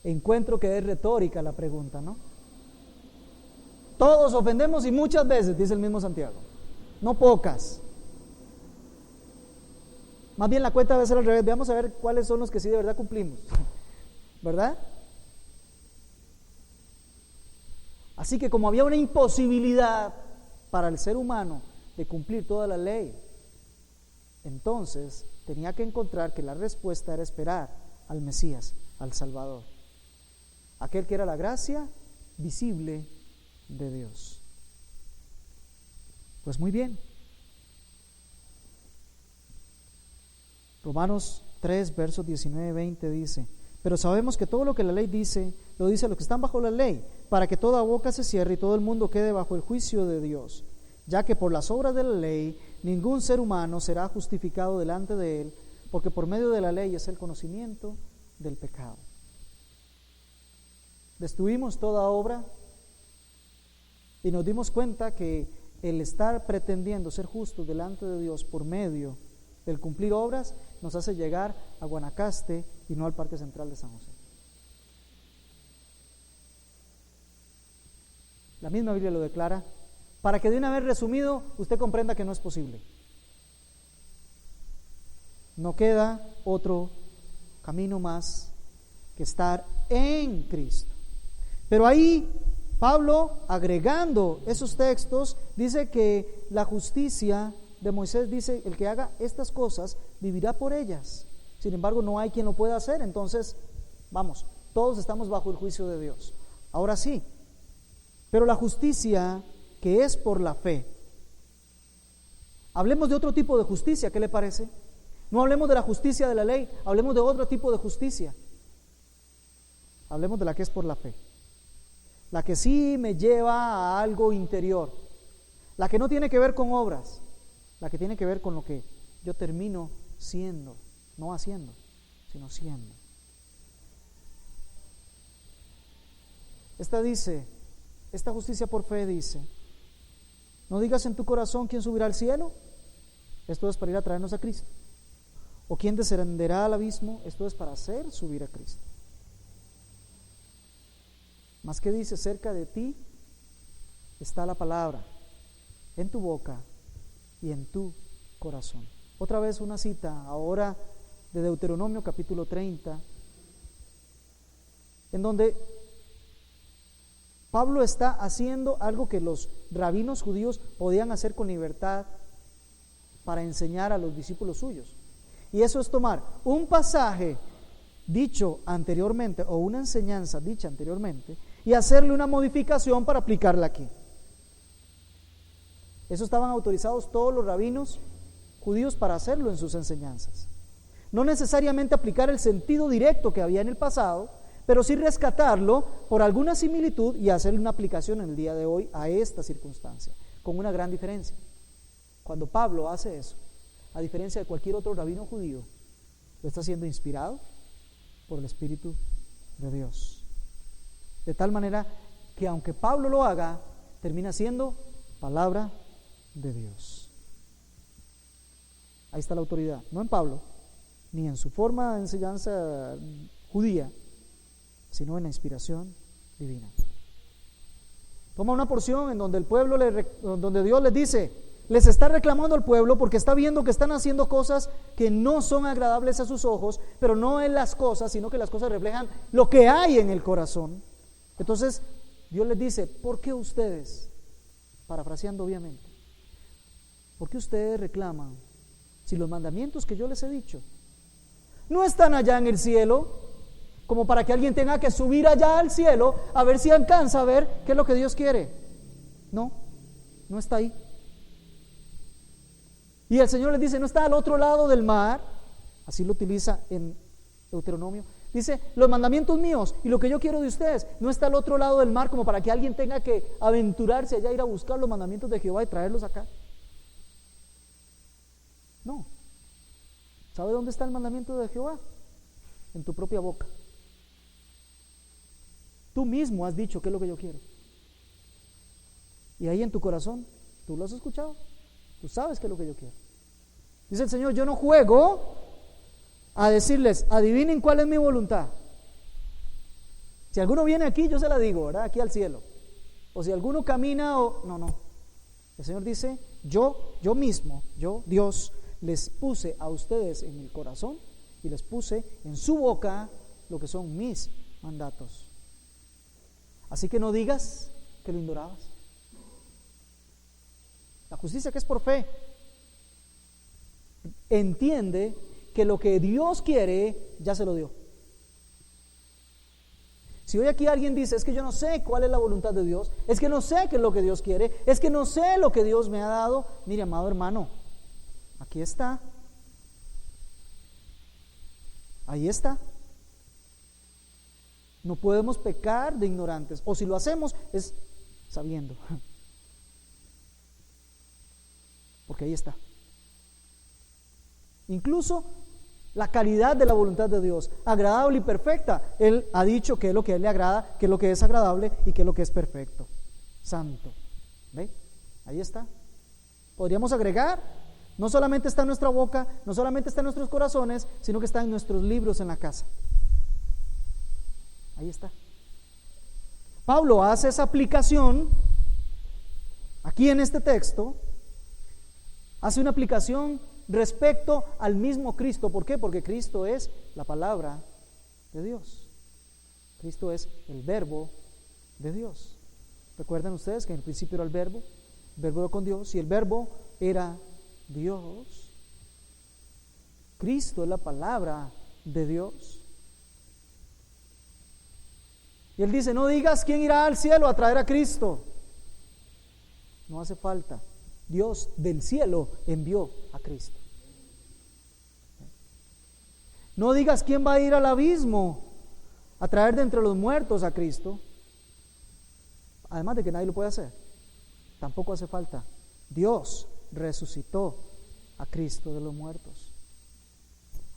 Encuentro que es retórica la pregunta, ¿no? Todos ofendemos y muchas veces, dice el mismo Santiago, no pocas. Más bien la cuenta debe ser al revés. Veamos a ver cuáles son los que sí de verdad cumplimos, ¿verdad? Así que como había una imposibilidad para el ser humano de cumplir toda la ley, entonces tenía que encontrar que la respuesta era esperar al Mesías, al Salvador, aquel que era la gracia visible de Dios. Pues muy bien. Romanos 3, versos 19 y 20 dice: pero sabemos que todo lo que la ley dice, lo dice a los que están bajo la ley, para que toda boca se cierre y todo el mundo quede bajo el juicio de Dios, ya que por las obras de la ley ningún ser humano será justificado delante de él, porque por medio de la ley es el conocimiento del pecado. Destruimos toda obra y nos dimos cuenta que el estar pretendiendo ser justos delante de Dios por medio del cumplir obras nos hace llegar a Guanacaste y no al Parque Central de San José. La misma Biblia lo declara, para que de una vez resumido usted comprenda que no es posible. No queda otro camino más que estar en Cristo. Pero ahí Pablo, agregando esos textos, dice que la justicia de Moisés dice: el que haga estas cosas vivirá por ellas. Sin embargo, no hay quien lo pueda hacer. Entonces, vamos, todos estamos bajo el juicio de Dios. Ahora sí, pero la justicia que es por la fe. Hablemos de otro tipo de justicia, ¿qué le parece? No hablemos de la justicia de la ley, hablemos de otro tipo de justicia. Hablemos de la que es por la fe. La que sí me lleva a algo interior. La que no tiene que ver con obras. La que tiene que ver con lo que yo termino siendo, no haciendo, sino siendo. Esta justicia por fe dice: no digas en tu corazón quién subirá al cielo, esto es para ir a traernos a Cristo, o quién descenderá al abismo, esto es para hacer subir a Cristo. Más que dice: cerca de ti está la palabra, en tu boca y en tu corazón. Otra vez una cita ahora de Deuteronomio capítulo 30, en donde Pablo está haciendo algo que los rabinos judíos podían hacer con libertad para enseñar a los discípulos suyos. Y eso es tomar un pasaje dicho anteriormente o una enseñanza dicha anteriormente y hacerle una modificación para aplicarla aquí. Eso estaban autorizados todos los rabinos judíos para hacerlo en sus enseñanzas. No necesariamente aplicar el sentido directo que había en el pasado, pero sí rescatarlo por alguna similitud y hacerle una aplicación en el día de hoy a esta circunstancia, con una gran diferencia. Cuando Pablo hace eso, a diferencia de cualquier otro rabino judío, lo está siendo inspirado por el Espíritu de Dios. De tal manera que aunque Pablo lo haga, termina siendo palabra de Dios. Ahí está la autoridad, no en Pablo, ni en su forma de enseñanza judía, sino en la inspiración divina. Toma una porción en donde el pueblo, donde Dios les dice, les está reclamando al pueblo porque está viendo que están haciendo cosas que no son agradables a sus ojos, pero no en las cosas, sino que las cosas reflejan lo que hay en el corazón. Entonces Dios les dice, ¿por qué ustedes, parafraseando obviamente, por qué ustedes reclaman si los mandamientos que yo les he dicho no están allá en el cielo, como para que alguien tenga que subir allá al cielo a ver si alcanza a ver qué es lo que Dios quiere? No, no está ahí. Y el Señor les dice, no está al otro lado del mar, así lo utiliza en Deuteronomio. Dice, los mandamientos míos y lo que yo quiero de ustedes no está al otro lado del mar como para que alguien tenga que aventurarse allá, ir a buscar los mandamientos de Jehová y traerlos acá. No. ¿Sabe dónde está el mandamiento de Jehová? En tu propia boca. Tú mismo has dicho qué es lo que yo quiero. Y ahí en tu corazón, tú lo has escuchado. Tú sabes qué es lo que yo quiero. Dice el Señor, yo no juego a decirles, adivinen cuál es mi voluntad. Si alguno viene aquí, yo se la digo, ¿verdad? Aquí al cielo. O si alguno camina o... No. El Señor dice, yo mismo, Dios, les puse a ustedes en el corazón y les puse en su boca lo que son mis mandatos. Así que no digas que lo ignorabas. La justicia que es por fe entiende que lo que Dios quiere ya se lo dio. Si hoy aquí alguien dice, es que yo no sé cuál es la voluntad de Dios, es que no sé qué es lo que Dios quiere, es que no sé lo que Dios me ha dado, mire, amado hermano, aquí está. Ahí está. No podemos pecar de ignorantes, o si lo hacemos es sabiendo, porque ahí está. Incluso la calidad de la voluntad de Dios, agradable y perfecta. Él ha dicho qué es lo que a Él le agrada, qué es lo que es agradable y qué es lo que es perfecto, santo. ¿Ve? Ahí está. Podríamos agregar, no solamente está en nuestra boca, no solamente está en nuestros corazones, sino que está en nuestros libros en la casa. Ahí está. Pablo hace esa aplicación aquí en este texto, hace una aplicación respecto al mismo Cristo. ¿Por qué? Porque Cristo es la palabra de Dios. Cristo es el verbo de Dios. ¿Recuerdan ustedes que en el principio era el verbo era con Dios, y el verbo era Dios? Cristo es la palabra de Dios. Y él dice, no digas quién irá al cielo a traer a Cristo. No hace falta. Dios del cielo envió a Cristo. No digas quién va a ir al abismo a traer de entre los muertos a Cristo. Además de que nadie lo puede hacer, tampoco hace falta. Dios resucitó a Cristo de los muertos.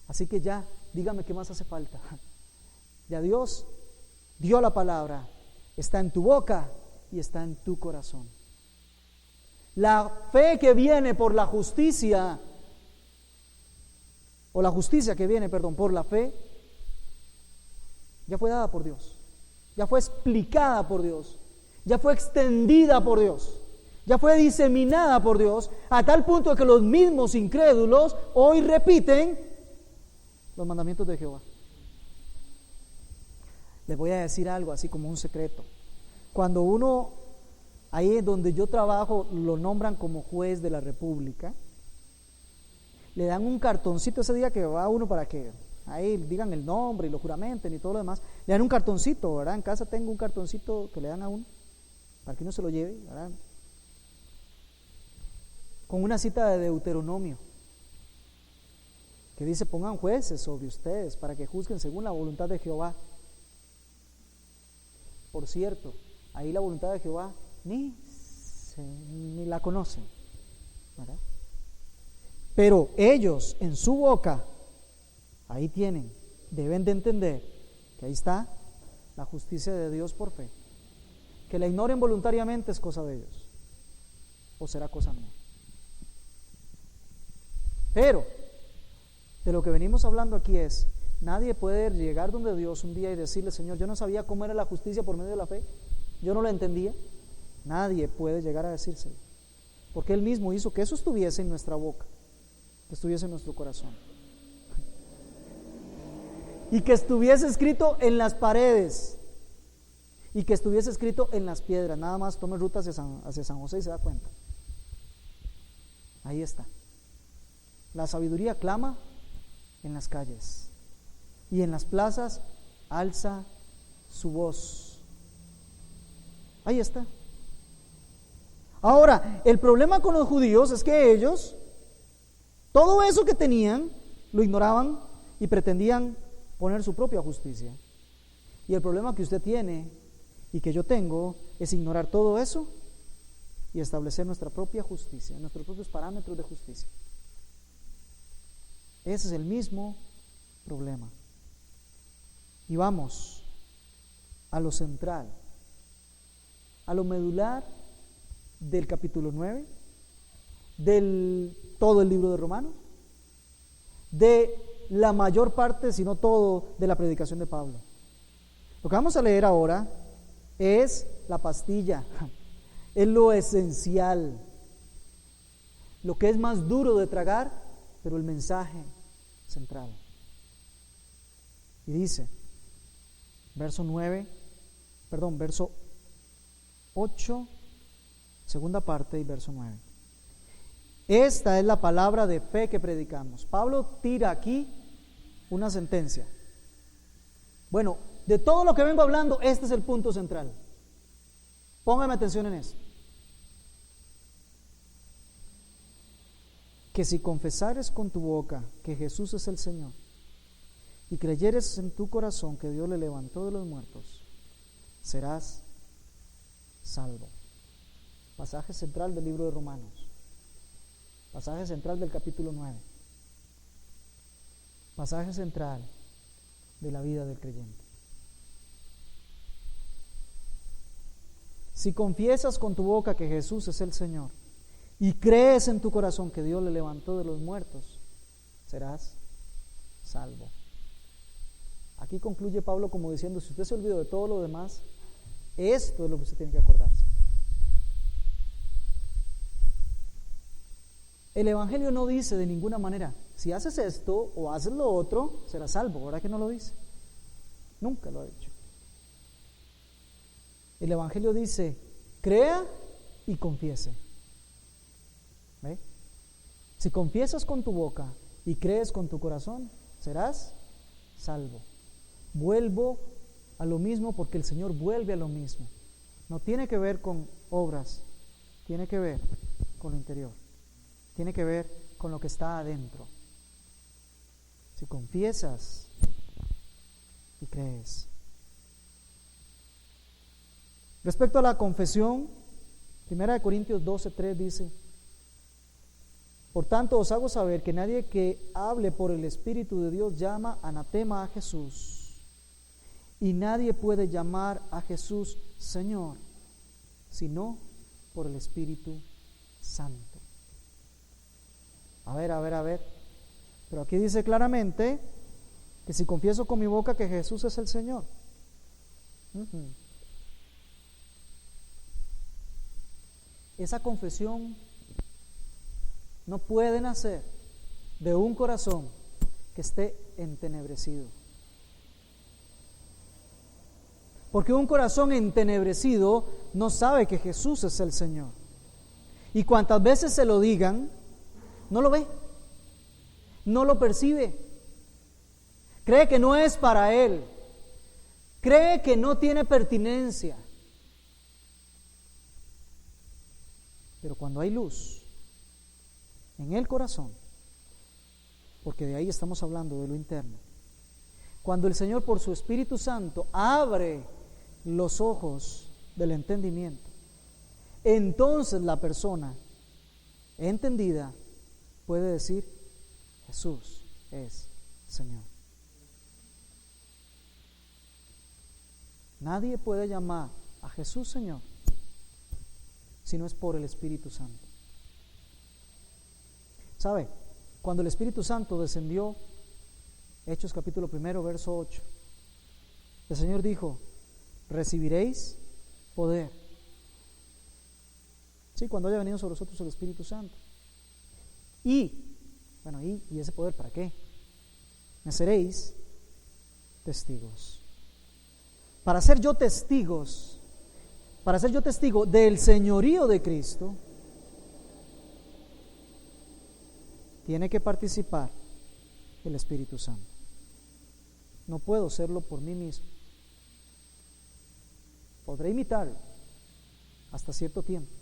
Así que ya, dígame qué más hace falta. Ya Dios dio la palabra, está en tu boca y está en tu corazón. La fe que viene por la justicia, o la justicia que viene, por la fe, ya fue dada por Dios, ya fue explicada por Dios, ya fue extendida por Dios, ya fue diseminada por Dios, a tal punto que los mismos incrédulos hoy repiten los mandamientos de Jehová. Les voy a decir algo así como un secreto. cuando uno, ahí donde yo trabajo, lo nombran como juez de la República, le dan un cartoncito ese día que va uno para que ahí digan el nombre y lo juramenten y todo lo demás. Le dan un cartoncito, ¿verdad? En casa tengo un cartoncito que le dan a uno para que uno se lo lleve, ¿verdad? Con una cita de Deuteronomio que dice: pongan jueces sobre ustedes para que juzguen según la voluntad de Jehová. Por cierto, ahí la voluntad de Jehová ni la conocen, ¿verdad? Pero ellos en su boca, ahí tienen, deben de entender que ahí está la justicia de Dios por fe. Que la ignoren voluntariamente es cosa de ellos, o será cosa mía. Pero de lo que venimos hablando aquí es: nadie puede llegar donde Dios un día y decirle: Señor, yo no sabía cómo era la justicia por medio de la fe, yo no la entendía. Nadie puede llegar a decírselo, porque Él mismo hizo que eso estuviese en nuestra boca, que estuviese en nuestro corazón, y que estuviese escrito en las paredes, y que estuviese escrito en las piedras. Nada más tome ruta hacia San José y se da cuenta. Ahí está. La sabiduría clama en las calles, y en las plazas alza su voz. Ahí está. Ahora, el problema con los judíos es que ellos, todo eso que tenían, lo ignoraban y pretendían poner su propia justicia. Y el problema que usted tiene y que yo tengo es ignorar todo eso y establecer nuestra propia justicia, nuestros propios parámetros de justicia. Ese es el mismo problema. Y vamos a lo central, a lo medular del capítulo 9, del todo el libro de Romanos, de la mayor parte, si no todo, de la predicación de Pablo. Lo que vamos a leer ahora es la pastilla, es lo esencial, lo que es más duro de tragar, pero el mensaje central. Y dice, verso 8, segunda parte y verso 9. Esta es la palabra de fe que predicamos. Pablo tira aquí una sentencia. Bueno, de todo lo que vengo hablando, este es el punto central. Póngame atención en esto. Que si confesares con tu boca que Jesús es el Señor y creyeres en tu corazón que Dios le levantó de los muertos, serás salvo. Pasaje central del libro de Romanos, pasaje central del capítulo 9, pasaje central de la vida del creyente. Si confiesas con tu boca que Jesús es el Señor y crees en tu corazón que Dios le levantó de los muertos, serás salvo. Aquí concluye Pablo como diciendo: si usted se olvidó de todo lo demás, esto es lo que usted tiene que acordarse. El Evangelio no dice de ninguna manera: si haces esto o haces lo otro, serás salvo. ¿Verdad que no lo dice? Nunca lo ha dicho. El Evangelio dice: crea y confiese. ¿Ve? Si confiesas con tu boca y crees con tu corazón, serás salvo. Vuelvo a lo mismo porque el Señor vuelve a lo mismo. No tiene que ver con obras, tiene que ver con lo interior, tiene que ver con lo que está adentro. Si confiesas y crees. Respecto a la confesión, 1 Corintios 12:3 dice: por tanto os hago saber que nadie que hable por el Espíritu de Dios llama anatema a Jesús, y nadie puede llamar a Jesús Señor sino por el Espíritu Santo. A ver, pero aquí dice claramente que si confieso con mi boca que Jesús es el Señor, esa confesión no puede nacer de un corazón que esté entenebrecido. Porque un corazón entenebrecido no sabe que Jesús es el Señor. Y cuantas veces se lo digan, no lo ve, no lo percibe. Cree que no es para él. Cree que no tiene pertinencia. Pero cuando hay luz en el corazón, porque de ahí estamos hablando, de lo interno, cuando el Señor por su Espíritu Santo abre los ojos del entendimiento, entonces la persona entendida puede decir: Jesús es Señor. Nadie puede llamar a Jesús Señor si no es por el Espíritu Santo. ¿Sabe? Cuando el Espíritu Santo descendió, Hechos capítulo 1, verso 8, el Señor dijo: recibiréis poder. Sí, cuando haya venido sobre vosotros el Espíritu Santo. Y ese poder, ¿para qué? Me seréis testigos. Para ser yo testigo del señorío de Cristo, tiene que participar el Espíritu Santo. No puedo serlo por mí mismo. Podré imitarlo hasta cierto tiempo,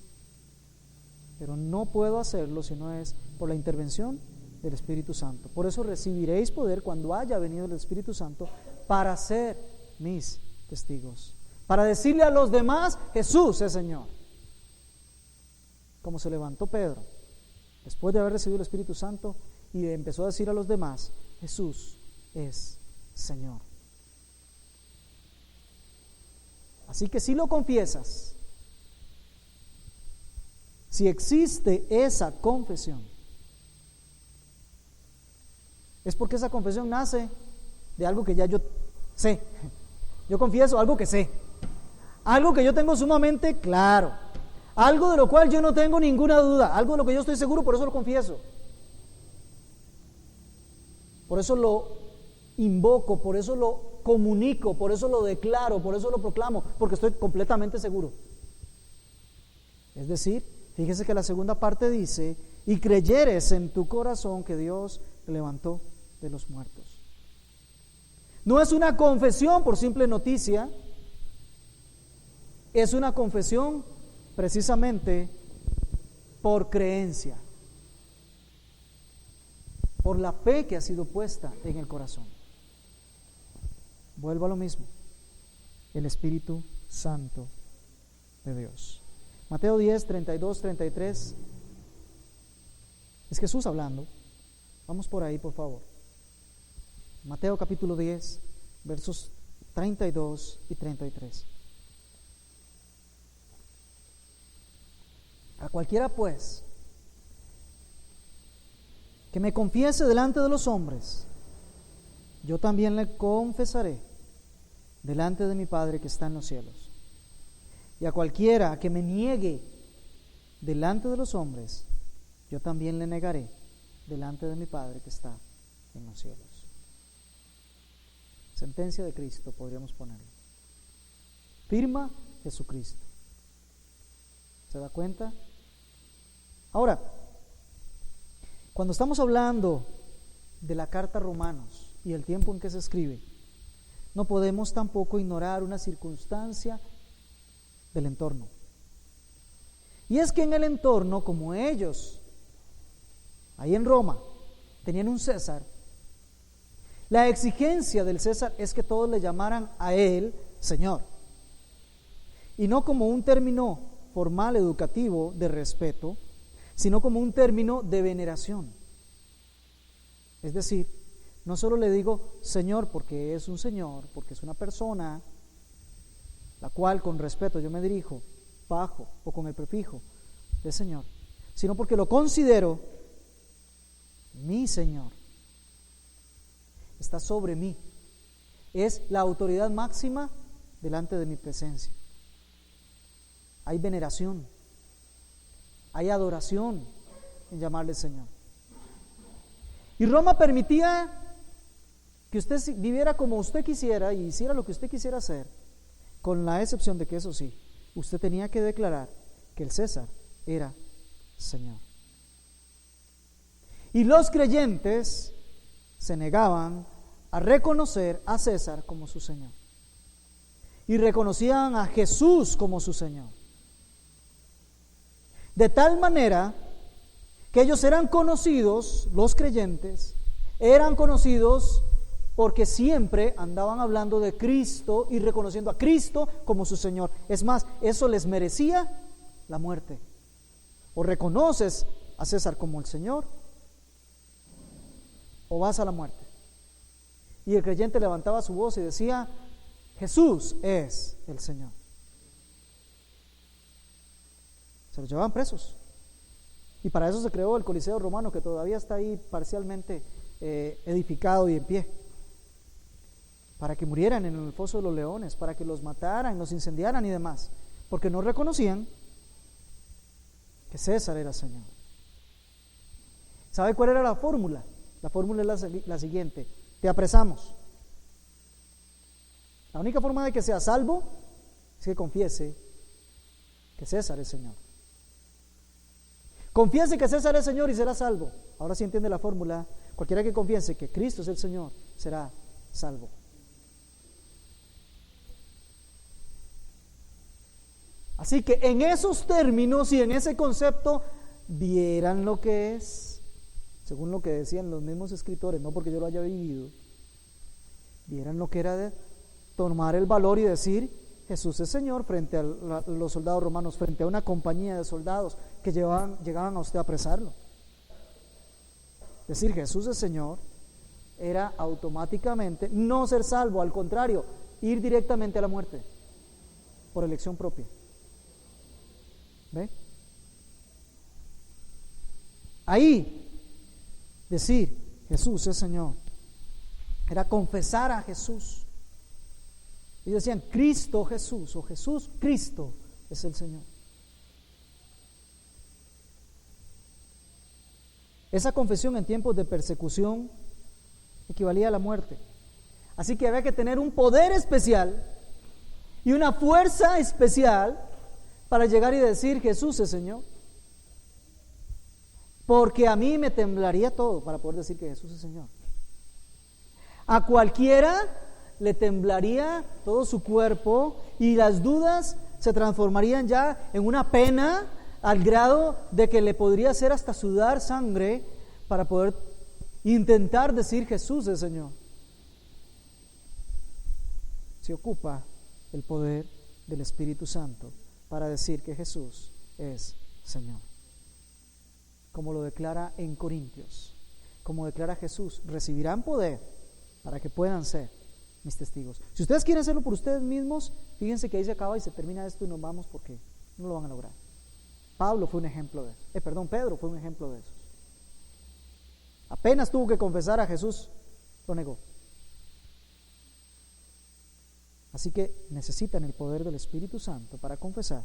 pero no puedo hacerlo si no es por la intervención del Espíritu Santo. Por eso recibiréis poder cuando haya venido el Espíritu Santo para ser mis testigos, para decirle a los demás: Jesús es Señor. Como se levantó Pedro después de haber recibido el Espíritu Santo y empezó a decir a los demás: Jesús es Señor. Así que si lo confiesas, si existe esa confesión, es porque esa confesión nace de algo que ya yo sé. Yo confieso algo que sé, algo que yo tengo sumamente claro, algo de lo cual yo no tengo ninguna duda, algo de lo que yo estoy seguro, por eso lo confieso. Por eso lo invoco, por eso lo comunico, por eso lo declaro, por eso lo proclamo, porque estoy completamente seguro. Es decir, fíjese que la segunda parte dice: y creyeres en tu corazón que Dios te levantó de los muertos. No es una confesión por simple noticia, es una confesión precisamente por creencia, por la fe que ha sido puesta en el corazón. Vuelvo a lo mismo: el Espíritu Santo de Dios. Mateo 10, 32, 33. Es Jesús hablando. Vamos por ahí, por favor. Mateo capítulo 10, versos 32 y 33. A cualquiera pues que me confiese delante de los hombres, yo también le confesaré delante de mi Padre que está en los cielos. Y a cualquiera que me niegue delante de los hombres, yo también le negaré delante de mi Padre que está en los cielos. Sentencia de Cristo, podríamos ponerlo. Firma Jesucristo. ¿Se da cuenta? Ahora, cuando estamos hablando de la carta a Romanos y el tiempo en que se escribe, no podemos tampoco ignorar una circunstancia del entorno. Y es que en el entorno, como ellos, ahí en Roma, tenían un César, la exigencia del César es que todos le llamaran a él Señor, y no como un término formal educativo de respeto, sino como un término de veneración. Es decir, no solo le digo Señor porque es un señor, porque es una persona la cual con respeto yo me dirijo bajo o con el prefijo de Señor, sino porque lo considero mi Señor. Está sobre mí, es la autoridad máxima delante de mi presencia. Hay veneración, hay adoración en llamarle Señor. Y Roma permitía que usted viviera como usted quisiera y hiciera lo que usted quisiera hacer, con la excepción de que eso sí, usted tenía que declarar que el César era Señor. Y los creyentes se negaban a reconocer a César como su Señor. Y reconocían a Jesús como su Señor. De tal manera que ellos eran conocidos, los creyentes, eran conocidos porque siempre andaban hablando de Cristo y reconociendo a Cristo como su Señor. Es más, eso les merecía la muerte. O reconoces a César como el Señor, o vas a la muerte. Y el creyente levantaba su voz y decía: Jesús es el Señor. Se los llevaban presos. Y para eso se creó el Coliseo Romano, que todavía está ahí parcialmente edificado y en pie. Para que murieran en el foso de los leones, para que los mataran, los incendiaran y demás. Porque no reconocían que César era Señor. ¿Sabe cuál era la fórmula? La fórmula es la siguiente: te apresamos. La única forma de que sea salvo es que confiese que César es Señor. Confiese que César es Señor y será salvo. Ahora sí entiende la fórmula. Cualquiera que confiese que Cristo es el Señor será salvo. Así que en esos términos y en ese concepto, vieran lo que es, según lo que decían los mismos escritores, no porque yo lo haya vivido, vieran lo que era de tomar el valor y decir: Jesús es Señor, frente a los soldados romanos, frente a una compañía de soldados que llegaban a usted a apresarlo. Decir Jesús es Señor era automáticamente no ser salvo, al contrario, ir directamente a la muerte por elección propia. ¿Ve? Ahí decir Jesús es Señor era confesar a Jesús. Ellos decían Cristo Jesús, o Jesús Cristo es el Señor. Esa confesión en tiempos de persecución equivalía a la muerte. Así que había que tener un poder especial y una fuerza especial para llegar y decir Jesús es Señor. Porque a mí me temblaría todo para poder decir que Jesús es Señor. A cualquiera le temblaría todo su cuerpo y las dudas se transformarían ya en una pena al grado de que le podría hacer hasta sudar sangre para poder intentar decir Jesús es Señor. Se ocupa el poder del Espíritu Santo para decir que Jesús es Señor. Como lo declara en Corintios, como declara Jesús: recibirán poder para que puedan ser mis testigos. Si ustedes quieren hacerlo por ustedes mismos, fíjense que ahí se acaba y se termina esto y nos vamos, porque no lo van a lograr. Pedro fue un ejemplo de eso. Apenas tuvo que confesar a Jesús, lo negó. Así que necesitan el poder del Espíritu Santo para confesar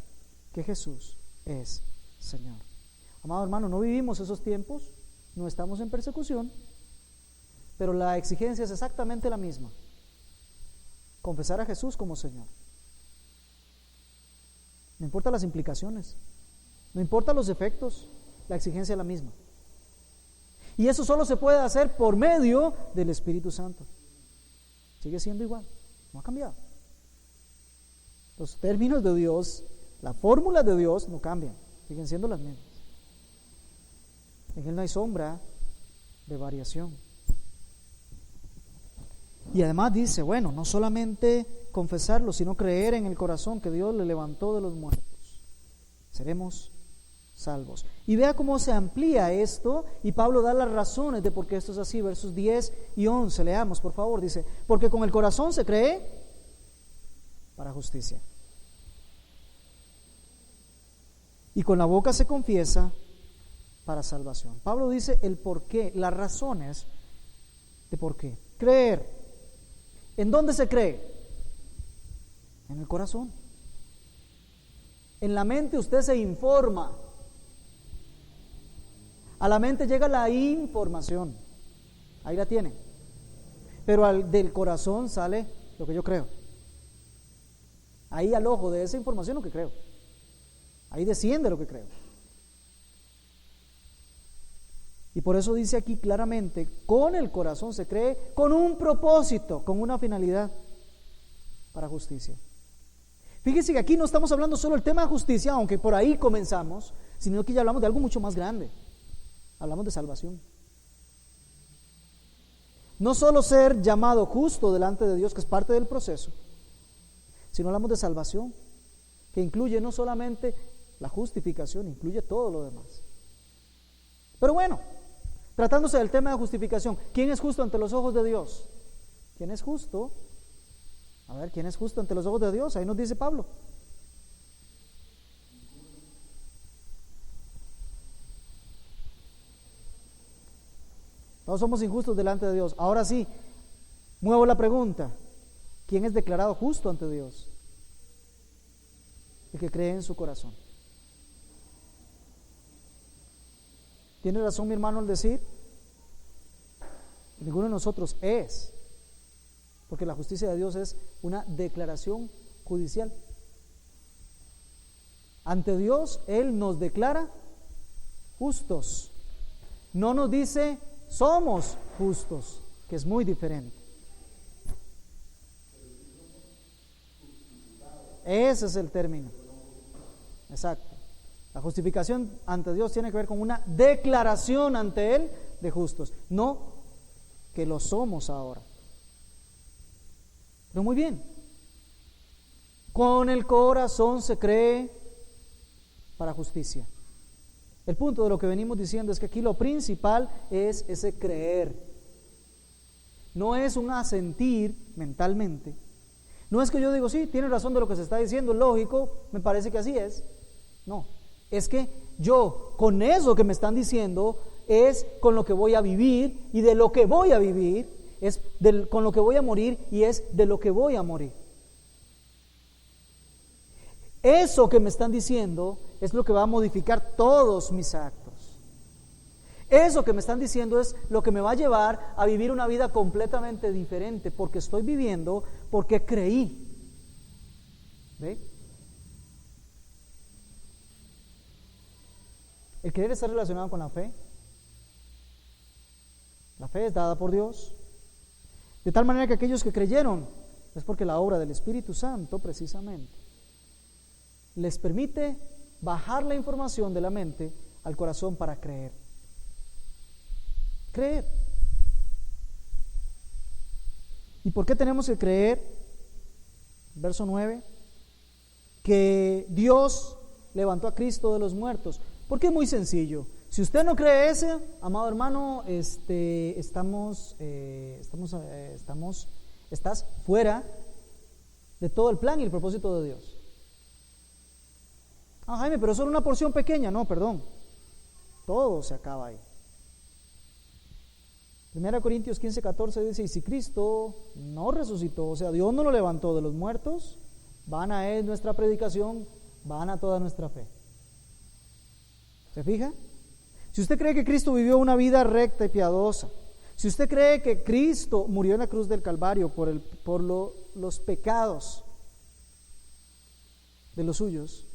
que Jesús es Señor. Amado hermano, no vivimos esos tiempos, no estamos en persecución, pero la exigencia es exactamente la misma: confesar a Jesús como Señor. No importa las implicaciones, no importa los efectos, la exigencia es la misma. Y eso solo se puede hacer por medio del Espíritu Santo. Sigue siendo igual, no ha cambiado. Los términos de Dios, las fórmulas de Dios no cambian, siguen siendo las mismas. En Él no hay sombra de variación. Y además dice, bueno, no solamente confesarlo, sino creer en el corazón que Dios le levantó de los muertos. Seremos salvos. Y vea cómo se amplía esto, y Pablo da las razones de por qué esto es así, versos 10 y 11, leamos por favor. Dice: porque con el corazón se cree para justicia, y con la boca se confiesa para salvación. Pablo dice el por qué, las razones de por qué. Creer. ¿En dónde se cree? En el corazón. En la mente usted se informa. A la mente llega la información. Ahí la tiene. Pero del corazón sale lo que yo creo. Ahí al ojo de esa información lo que creo. Ahí desciende lo que creo. Y por eso dice aquí claramente, con el corazón se cree, con un propósito, con una finalidad, para justicia. Fíjese que aquí no estamos hablando solo del tema de justicia, aunque por ahí comenzamos, sino que ya hablamos de algo mucho más grande. Hablamos de salvación. No solo ser llamado justo delante de Dios, que es parte del proceso, sino hablamos de salvación, que incluye no solamente la justificación, incluye todo lo demás. Pero bueno, tratándose del tema de justificación, ¿quién es justo ante los ojos de Dios? ¿Quién es justo? A ver, ¿quién es justo ante los ojos de Dios? Ahí nos dice Pablo. Todos somos injustos delante de Dios. Ahora sí, muevo la pregunta. ¿Quién es declarado justo ante Dios? El que cree en su corazón. ¿Tiene razón mi hermano al decir? Ninguno de nosotros es, porque la justicia de Dios es una declaración judicial. Ante Dios, Él nos declara justos. No nos dice somos justos, que es muy diferente. Ese es el término. Exacto. La justificación ante Dios tiene que ver con una declaración ante Él de justos, no que lo somos ahora. Pero muy bien. Con el corazón se cree para justicia. El punto de lo que venimos diciendo es que aquí lo principal es ese creer. No es un asentir mentalmente. No es que yo digo, sí, tiene razón de lo que se está diciendo, es lógico, me parece que así es. No, es que yo con eso que me están diciendo es con lo que voy a vivir, y de lo que voy a vivir es con lo que voy a morir, y es de lo que voy a morir. Eso que me están diciendo es lo que va a modificar todos mis actos. Eso que me están diciendo es lo que me va a llevar a vivir una vida completamente diferente, porque estoy viviendo porque creí. ¿Ve? El creer está relacionado con la fe. La fe es dada por Dios. De tal manera que aquellos que creyeron es porque la obra del Espíritu Santo precisamente les permite bajar la información de la mente al corazón para creer. Creer. ¿Y por qué tenemos que creer? Verso 9, que Dios levantó a Cristo de los muertos. Porque es muy sencillo. Si usted no cree ese, amado hermano, estás fuera de todo el plan y el propósito de Dios. Ah, Jaime, pero solo una porción pequeña. No, perdón. Todo se acaba ahí. 1 Corintios 15:14 dice, y si Cristo no resucitó, o sea, Dios no lo levantó de los muertos, vana es nuestra predicación, vana toda nuestra fe. ¿Se fija? Si usted cree que Cristo vivió una vida recta y piadosa, si usted cree que Cristo murió en la cruz del Calvario por los pecados de los suyos,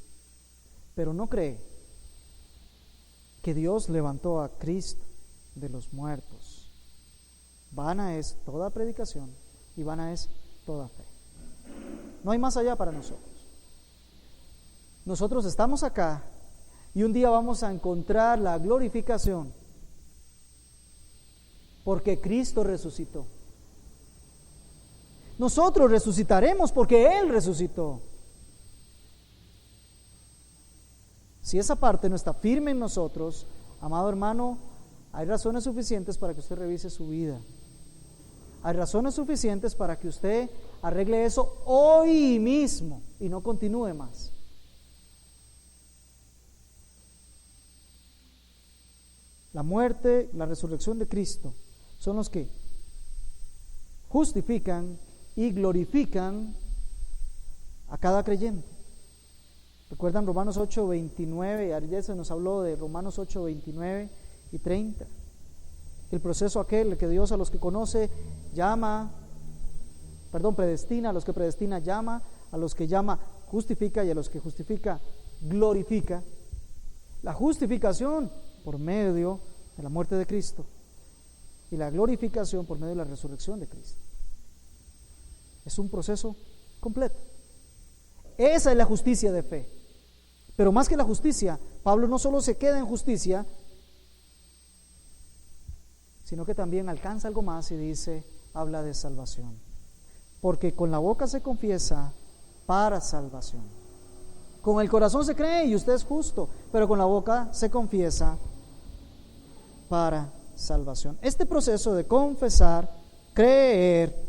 pero no cree que Dios levantó a Cristo de los muertos, vana es toda predicación y vana es toda fe. No hay más allá para nosotros. Nosotros estamos acá y un día vamos a encontrar la glorificación porque Cristo resucitó. Nosotros resucitaremos porque Él resucitó. Si esa parte no está firme en nosotros, amado hermano, hay razones suficientes para que usted revise su vida. Hay razones suficientes para que usted arregle eso hoy mismo y no continúe más. La muerte, la resurrección de Cristo son los que justifican y glorifican a cada creyente. ¿Recuerdan Romanos 8:29? Ayer se nos habló de Romanos 8:29 y 30. El proceso aquel que Dios a los que conoce predestina, a los que predestina llama, a los que llama justifica y a los que justifica glorifica. La justificación por medio de la muerte de Cristo y la glorificación por medio de la resurrección de Cristo. Es un proceso completo. Esa es la justicia de fe. Pero más que la justicia, Pablo no solo se queda en justicia, sino que también alcanza algo más y dice, habla de salvación. Porque con la boca se confiesa para salvación. Con el corazón se cree y usted es justo, pero con la boca se confiesa para salvación. Este proceso de confesar, creer,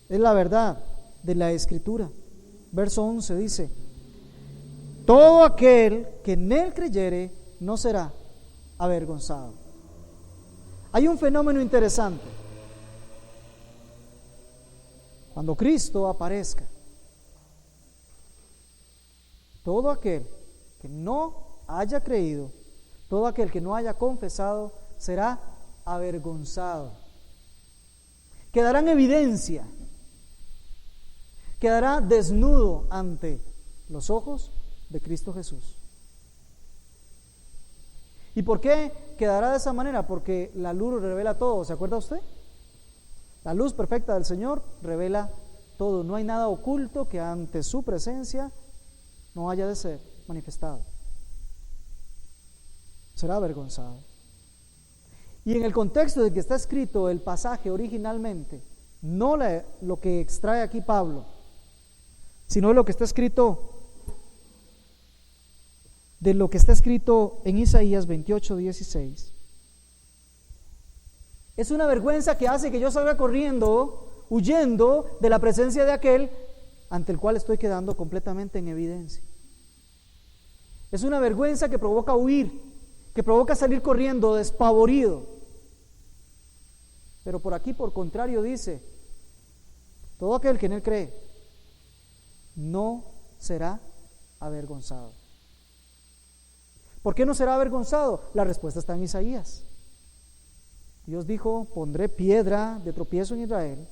es la verdad de la Escritura. Verso 11 dice, todo aquel que en él creyere no será avergonzado. Hay un fenómeno interesante. Cuando Cristo aparezca, todo aquel que no haya creído, todo aquel que no haya confesado, será avergonzado. Quedará en evidencia, quedará desnudo ante los ojos de Cristo Jesús. ¿Y por qué quedará de esa manera? Porque la luz revela todo, ¿se acuerda usted? La luz perfecta del Señor revela todo. No hay nada oculto que ante su presencia no haya de ser manifestado. Será avergonzado. Y en el contexto de que está escrito el pasaje originalmente, no lo que extrae aquí Pablo, sino lo que está escrito, de lo que está escrito en Isaías 28:16. Es una vergüenza que hace que yo salga corriendo, huyendo de la presencia de aquel ante el cual estoy quedando completamente en evidencia. Es una vergüenza que provoca huir, que provoca salir corriendo despavorido. Pero por aquí, por contrario, dice, todo aquel que en él cree no será avergonzado. ¿Por qué no será avergonzado? La respuesta está en Isaías. Dios dijo, pondré piedra de tropiezo en Israel,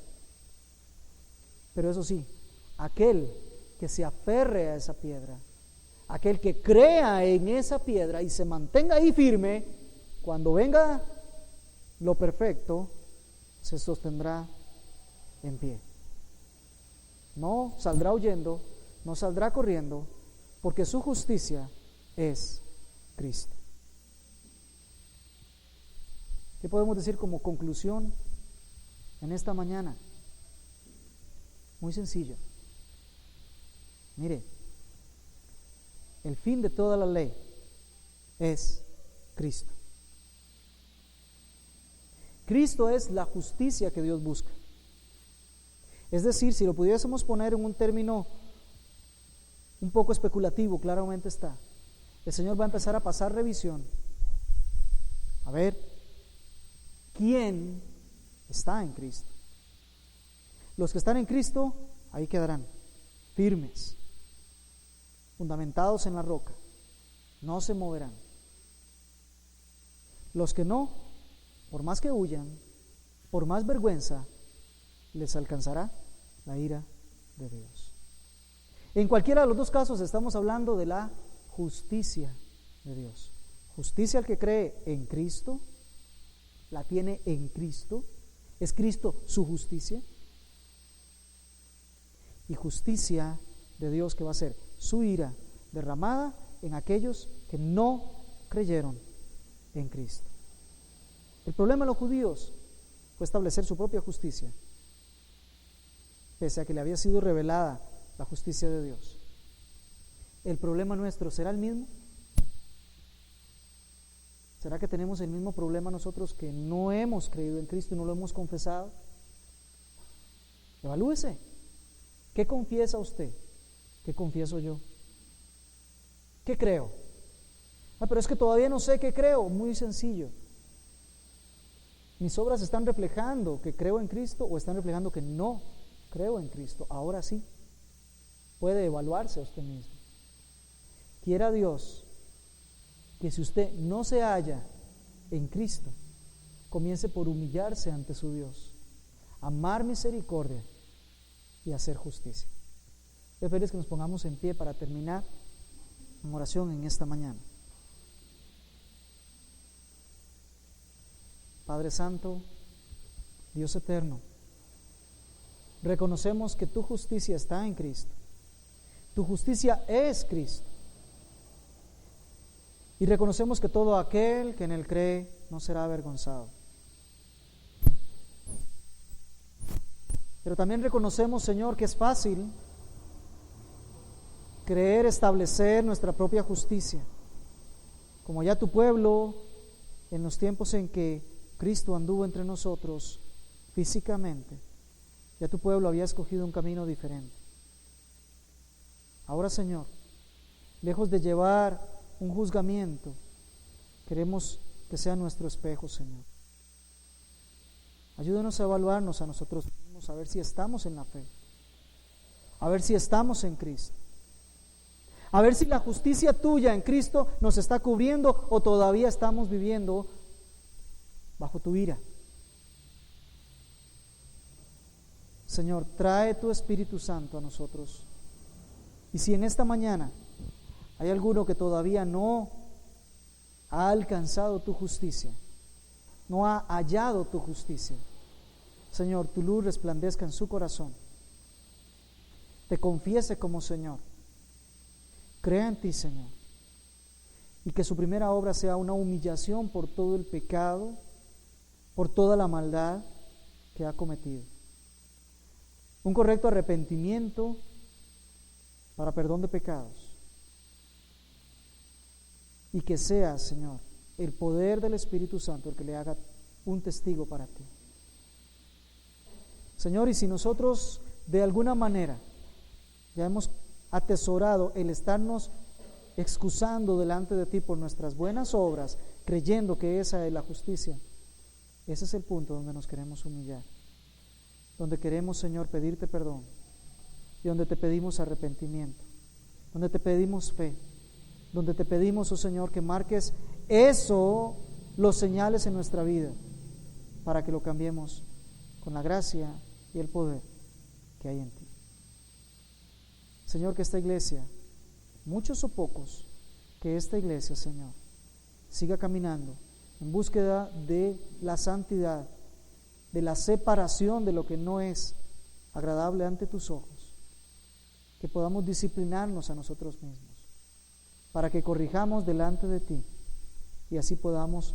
pero eso sí, aquel que se aferre a esa piedra, aquel que crea en esa piedra y se mantenga ahí firme, cuando venga lo perfecto, se sostendrá en pie. No saldrá huyendo, no saldrá corriendo, porque su justicia es Cristo. ¿Qué podemos decir como conclusión en esta mañana? Muy sencillo. Mire, el fin de toda la ley es Cristo. Cristo es la justicia que Dios busca. Es decir, si lo pudiésemos poner en un término un poco especulativo, claramente está. El Señor va a empezar a pasar revisión. A ver, ¿quién está en Cristo? Los que están en Cristo, ahí quedarán, firmes, fundamentados en la roca, no se moverán. Los que no, por más que huyan, por más vergüenza, les alcanzará la ira de Dios. En cualquiera de los dos casos estamos hablando de la justicia de Dios. Justicia al que cree en Cristo, la tiene en Cristo, es Cristo su justicia. Y justicia de Dios que va a ser su ira derramada en aquellos que no creyeron en Cristo. El problema de los judíos fue establecer su propia justicia, pese a que le había sido revelada la justicia de Dios. ¿El problema nuestro será el mismo? ¿Será que tenemos el mismo problema nosotros que no hemos creído en Cristo y no lo hemos confesado? Evalúese. ¿Qué confiesa usted? ¿Qué confieso yo? ¿Qué creo? Pero es que todavía no sé qué creo. Muy sencillo. ¿Mis obras están reflejando que creo en Cristo o están reflejando que no creo en Cristo? Ahora sí, puede evaluarse a usted mismo. Quiera Dios que si usted no se halla en Cristo, comience por humillarse ante su Dios, amar misericordia y hacer justicia. Voy a pedirles que nos pongamos en pie para terminar en oración en esta mañana. Padre Santo, Dios eterno, reconocemos que tu justicia está en Cristo. Tu justicia es Cristo. Y reconocemos que todo aquel que en Él cree no será avergonzado. Pero también reconocemos, Señor, que es fácil creer establecer nuestra propia justicia. Como ya tu pueblo, en los tiempos en que Cristo anduvo entre nosotros físicamente, ya tu pueblo había escogido un camino diferente. Ahora, Señor, lejos de llevar un juzgamiento, queremos que sea nuestro espejo, Señor. Ayúdanos a evaluarnos a nosotros mismos, a ver si estamos en la fe, a ver si estamos en Cristo, a ver si la justicia tuya en Cristo nos está cubriendo o todavía estamos viviendo bajo tu ira. Señor, trae tu Espíritu Santo a nosotros. Y si en esta mañana hay alguno que todavía no ha alcanzado tu justicia, no ha hallado tu justicia, Señor, tu luz resplandezca en su corazón, te confiese como Señor, crea en ti, Señor, y que su primera obra sea una humillación por todo el pecado, por toda la maldad que ha cometido, un correcto arrepentimiento para perdón de pecados, y que sea, Señor, el poder del Espíritu Santo el que le haga un testigo para ti. Señor, y si nosotros de alguna manera ya hemos atesorado el estarnos excusando delante de ti por nuestras buenas obras, creyendo que esa es la justicia, ese es el punto donde nos queremos humillar, donde queremos, Señor, pedirte perdón y donde te pedimos arrepentimiento, donde te pedimos fe, donde te pedimos, oh Señor, que marques eso, los señales en nuestra vida, para que lo cambiemos con la gracia y el poder que hay en ti. Señor, que esta iglesia, muchos o pocos, que esta iglesia, Señor, siga caminando en búsqueda de la santidad, de la separación de lo que no es agradable ante tus ojos, que podamos disciplinarnos a nosotros mismos, para que corrijamos delante de ti y así podamos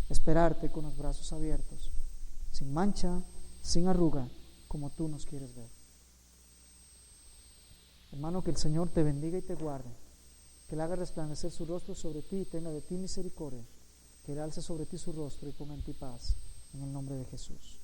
esperarte con los brazos abiertos, sin mancha, sin arruga, como tú nos quieres ver. Hermano, que el Señor te bendiga y te guarde, que Él haga resplandecer su rostro sobre ti y tenga de ti misericordia, que Él alce sobre ti su rostro y ponga en ti paz, en el nombre de Jesús.